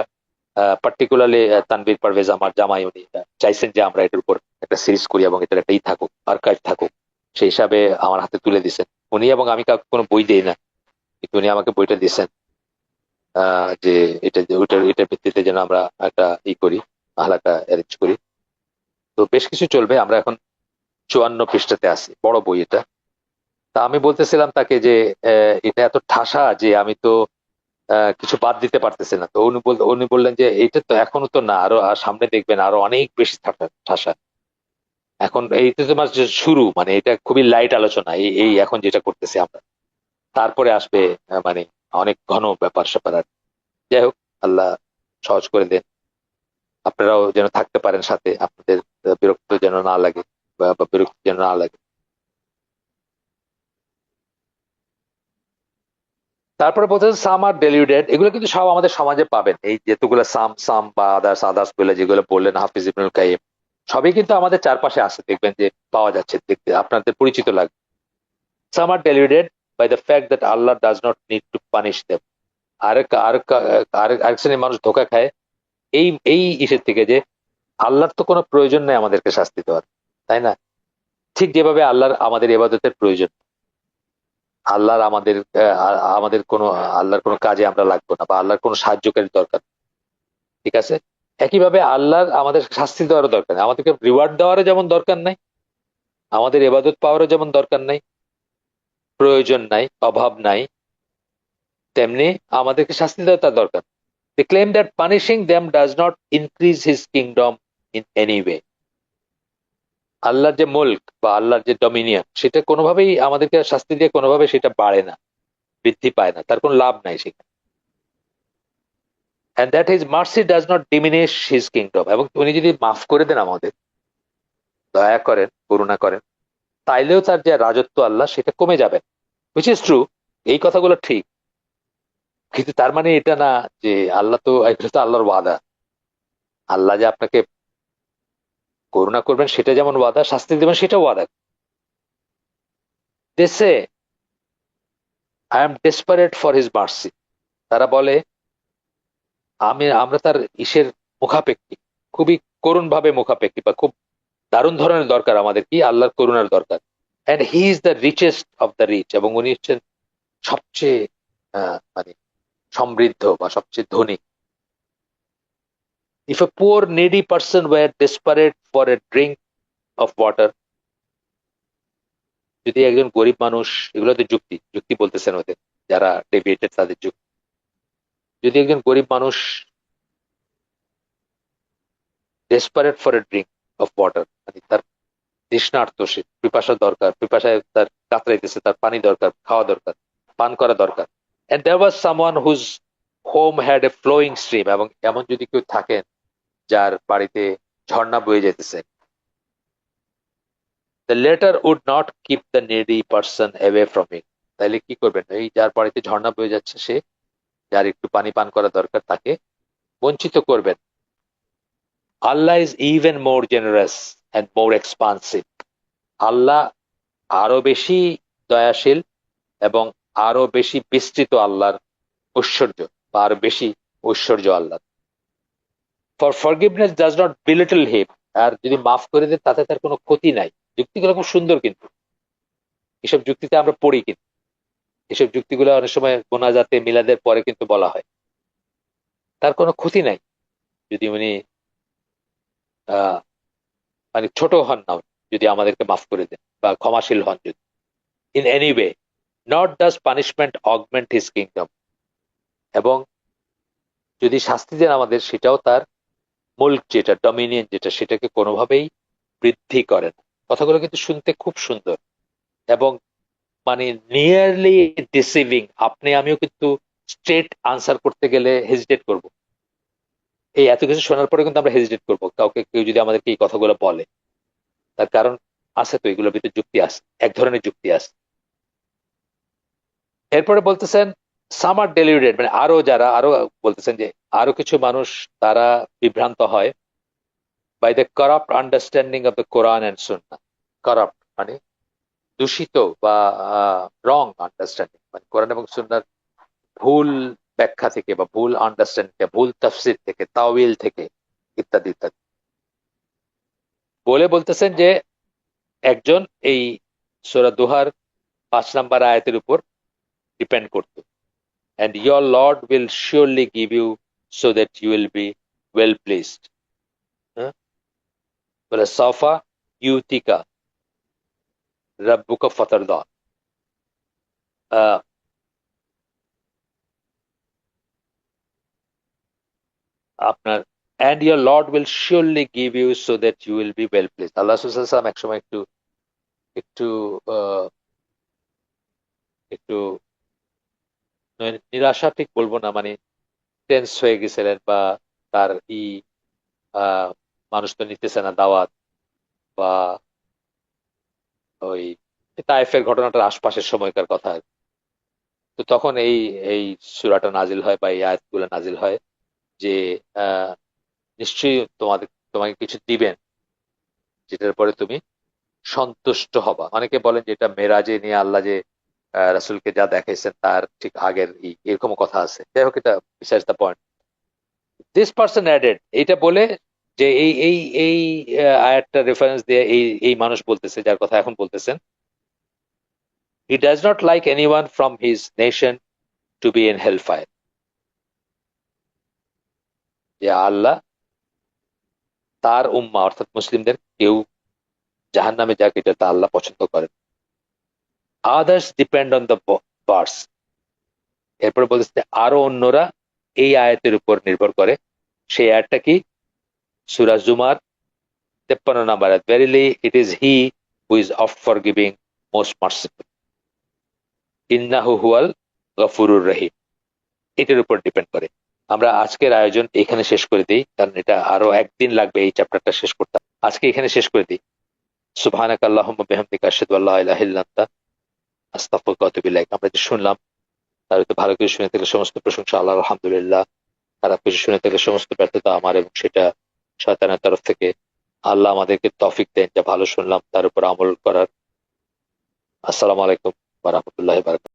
পার্টিকুলারলি তানভীর পারভেজ আমার জামাই, উনি চাইছেন যে আমরা এটার উপর একটা সিরিজ করি এবং এটার একটা থাকুক, আর্কাইভ থাকুক, সেই হিসাবে আমার হাতে তুলে দিছেন উনি। এবং আমি কাউকে কোনো বই দিই না, কিন্তু উনি আমাকে বইটা দিচ্ছেন যে এটার ভিত্তিতে যেন আমরা একটা করি, আহলাটা অ্যারেঞ্জ করি। তো বেশ কিছু চলবে, আমরা এখন 54 পৃষ্ঠাতে আছি, বড় বই এটা। তা আমি বলতেছিলাম তাকে যে এটা এত ঠাসা যে আমি তো কিছু বাদ দিতে পারতেছি না। তো উনি বললেন যে এটা তো এখনো তো না, আরো সামনে দেখবেন আরো অনেক বেশি ঠাসা। এখন এইটা তোমার যে শুরু, মানে এটা খুবই লাইট আলোচনা, এই এখন যেটা করতেছি আমরা, তারপরে আসবে মানে অনেক ঘন ব্যাপার স্যাপার। আর যাই হোক, আল্লাহ সহজ করে দেন, আপনারাও যেন থাকতে পারেন সাথে, আপনাদের বিরক্ত যেন না লাগে বা বিরক্তি যেন না লাগে। তারপরে বলতে সাম আর ডেলিউডেড, এগুলো কিন্তু সব আমাদের সমাজে পাবেন, এই যেগুলো সাম সাম বা আদার্স আদার্স বলে যেগুলো বললেন হাফিজ ইবনুল কাইয়িম, সবই কিন্তু আমাদের চারপাশে আছে, দেখবেন যে পাওয়া যাচ্ছে, দেখতে আপনাদের পরিচিত লাগবে। Some are deluded by the fact that Allah does not need to punish them. আরেক আরেক আরেক শ্রেণীর মানুষ ধোকা খায় এই এই ইসের থেকে যে আল্লাহর তো কোনো প্রয়োজন নেই আমাদেরকে শাস্তি দেওয়ার, তাই না? ঠিক যেভাবে আল্লাহর আমাদের ইবাদতের প্রয়োজন, আল্লাহর আমাদের আমাদের কোনো আল্লাহর কোনো কাজে আমরা লাগবো না বা আল্লাহর কোনো সাহায্যকারী দরকার, ঠিক আছে? একইভাবে আল্লাহর আমাদের শাস্তি দেওয়ারও দরকার নেই, আমাদেরকে রিওয়ার্ড দেওয়ারও যেমন দরকার নাই, আমাদের ইবাদত পাওয়ারও যেমন দরকার নাই, প্রয়োজন নাই, অভাব নাই, তেমনি আমাদেরকে শাস্তি দেওয়া তার দরকার। They claim that punishing them does not increase his kingdom in any way. আল্লাহর যে মুলক বা আল্লাহর যে ডমিনিয়ন, সেটা কোনোভাবেই আমাদেরকে শাস্তি দিয়ে কোনোভাবে সেটা বাড়ে না, বৃদ্ধি পায় না, তার কোনো লাভ নাই সেখানে। and that his mercy does not diminish his kingdom, এবং উনি যদি মাফ করে দেন আমাদের, দয়া করেন, করুণা করেন, তাইলেও তার যে রাজত্ব আল্লাহ সেটা কমে যাবে, which is true, এই কথাগুলো ঠিক। কিন্তু তার মানে এটা না যে আল্লাহ তো, এগুলো তো আল্লাহর ওয়াদা, আল্লাহ যে আপনাকে করুণা করবেন সেটা যেমন ওয়াদা, শাস্তি দেবেন সেটা ওয়াদা। they say I am desperate for his mercy, তারা বলে আমরা তার ইসের মুখাপেক্ষী, খুবই করুণ ভাবে মুখাপেক্ষী, বা খুব দারুণ ধরনের দরকার আমাদের কি আল্লাহর করুণার দরকার। And he is the richest of the rich, এবং উনি হচ্ছেন সবচেয়ে মানে সমৃদ্ধ বা সবচেয়ে ধনী। If a poor needy person were desperate for a drink of water, যদি একজন গরিব মানুষ, এগুলো তো যুক্তি যুক্তি বলতেছেন ওদের, যারা ডেভিয়েটেড তাদের যুক্তি, যদি একজন গরিব মানুষ desperate for a drink of water, মানে তার তৃষ্ণার্ত, সে পিপাসা দরকার, পিপাসায় তার কাতরাইতেছে, তার পানি দরকার, খাওয়া দরকার, পান করা দরকার, and there was someone whose home had a flowing stream, এবং এমন যদি কেউ থাকেন যার বাড়িতে ঝর্ণা বয়ে যেতেছে, the latter would not keep the needy person away from it, তাইলে কি করবেন? এই যার বাড়িতে ঝর্ণা বয়ে যাচ্ছে, সে যার একটু পানি পান করা দরকার তাকে বঞ্চিত করবেন। Allah is even more generous and more expansive, Allah আরো বেশি দয়াশীল এবং আরো বেশি বিস্তৃত আল্লাহর ঐশ্বর্য, বা আরো বেশি ঐশ্বর্য আল্লাহ। ফর ফরগিভনেস ডাজ নট বিলিটল হিম, আর যদি মাফ করে দেয় তাতে তার কোনো ক্ষতি নাই। যুক্তিগুলো খুব সুন্দর, কিন্তু এসব যুক্তিতে আমরা পড়ি, কিন্তু এসব যুক্তিগুলো অনেক সময় মোনাজাতে মিলাদের পরে কিন্তু বলা হয়, তার কোনো ক্ষতি নাই যদি উনি আহ মানে ছোট হন না, যদি আমাদেরকে মাফ করে দেন বা ক্ষমাশীল হন যদি, in any way not does punishment augment his kingdom, এবং যদি শাস্তি দেন আমাদের, সেটাও তার মুল্ক যেটা, ডমিনিয়ন যেটা, সেটাকে কোনোভাবেই বৃদ্ধি করে না। কথাগুলো কিন্তু শুনতে খুব সুন্দর এবং মানে নিয়ারলি ডিসিভিং। আপনি আমিও কিন্তু স্ট্রেট আনসার করতে গেলে হেজিটেট করব, এই এত কিছু শোনার পরে কিন্তু আমরা হেজিটেট করবো, কাউকে কেউ যদি আমাদেরকে এই কথাগুলো বলে। তার কারণ আছে তো, এগুলোর ভিতরে যুক্তি আছে, এক ধরনের যুক্তি আছে। এরপরে বলতেছেন সামার ডেলিউটেড, মানে আরো যারা, আরো বলতেছেন যে আরো কিছু মানুষ তারা বিভ্রান্ত হয় by the corrupt understanding of the Quran and Sunnah. Corrupt মানে দূষিত বা রং আন্ডারস্ট্যান্ডিং, মানে কোরআন এবং সুন্নাহর ভুল ব্যাখ্যা থেকে বা ভুল আন্ডারস্ট্যান্ডিং থেকে, ভুল তাফসির থেকে, তাওয়িল থেকে, ইত্যাদি ইত্যাদি বলে বলতেছেন যে একজন এই সূরা দোহার 5 নম্বর আয়াতের উপর ডিপেন্ড করতো, and your Lord will surely give you so that you will be well pleased. হ্যাঁ? বলে সাফা ইউতিকা রাব্বুকা ফাতারদা, আপনার and your Lord will surely give you so that you will be well pleased। আল্লাহ রাসূল সাল্লাল্লাহু আলাইহি ওয়াসাল্লাম একসময় একটু একটু আহ, একটু নিরাশা ঠিক বলবো না, মানে টেন্স হয়ে গেছিলেন, বা তার আহ মানুষ তো নিতেছে না দাওয়াত, বা ওই তায়েফের ঘটনাটার আশপাশের সময়কার কথা। তো তখন এই এই সূরাটা নাজিল হয় বা এই আয়াতগুলো নাজিল হয় যে আহ নিশ্চয়ই তোমাকে কিছু দিবেন যেটার পরে তুমি সন্তুষ্ট হবা। অনেকে বলেন যে এটা মেরাজে নিয়ে আল্লাহ যে রাসূলকে যা দেখাইছেন তার ঠিক আগের এরকম কথা আছে। যাই হোক, এটা besides the point. This person added, এইটা বলে যে এই আয়াতটা রেফারেন্স দিয়ে এই মানুষ বলতেছে, যার কথা এখন বলতেছেন, he does not like anyone from his nation to be in hellfire, যে আল্লাহ তার উম্মাহ অর্থাৎ মুসলিমদের কেউ জাহান্নামে যাক, এটা তা আল্লাহ পছন্দ করেন। Others depend on the verse, এরপরে বলতেছে আরো অন্যরা এই আয়াতের উপর নির্ভর করে। সেই আয়াতটা কি? সূরা জুমার 53 নম্বর আয়াত, verily it is he who is of forgiving most merciful ইন্নাহু হুয়াল গফুরুর রহিম, এটার উপর ডিপেন্ড করে। আমরা আজকের আয়োজন এখানে শেষ করে দিই, কারণ এটা আরো একদিন লাগবে এই চ্যাপ্টারটা শেষ করতে। আজকে এখানে শেষ করে দিই। সুবহানাকা আল্লাহুম্মা বিহামদিকা আশহাদু আল্লা ইলাহা ইল্লা আনতা আস্তাগফিরুকা ওয়া আতুবু ইলাইক। আমরা যে শুনলাম তার হয়তো ভালো কিছু শুনে থাকলে সমস্ত প্রশংসা আল্লাহর, আলহামদুলিল্লাহ। খারাপ কিছু শুনে থাকলে সমস্ত ব্যর্থতা আমার, এবং সেটা শয়তানের তরফ থেকে। আল্লাহ আমাদেরকে তৌফিক দেন যা ভালো শুনলাম তার উপর আমল করার। আসসালামু আলাইকুম ওয়া রাহমাতুল্লাহি ওয়া বারাকাতুহু।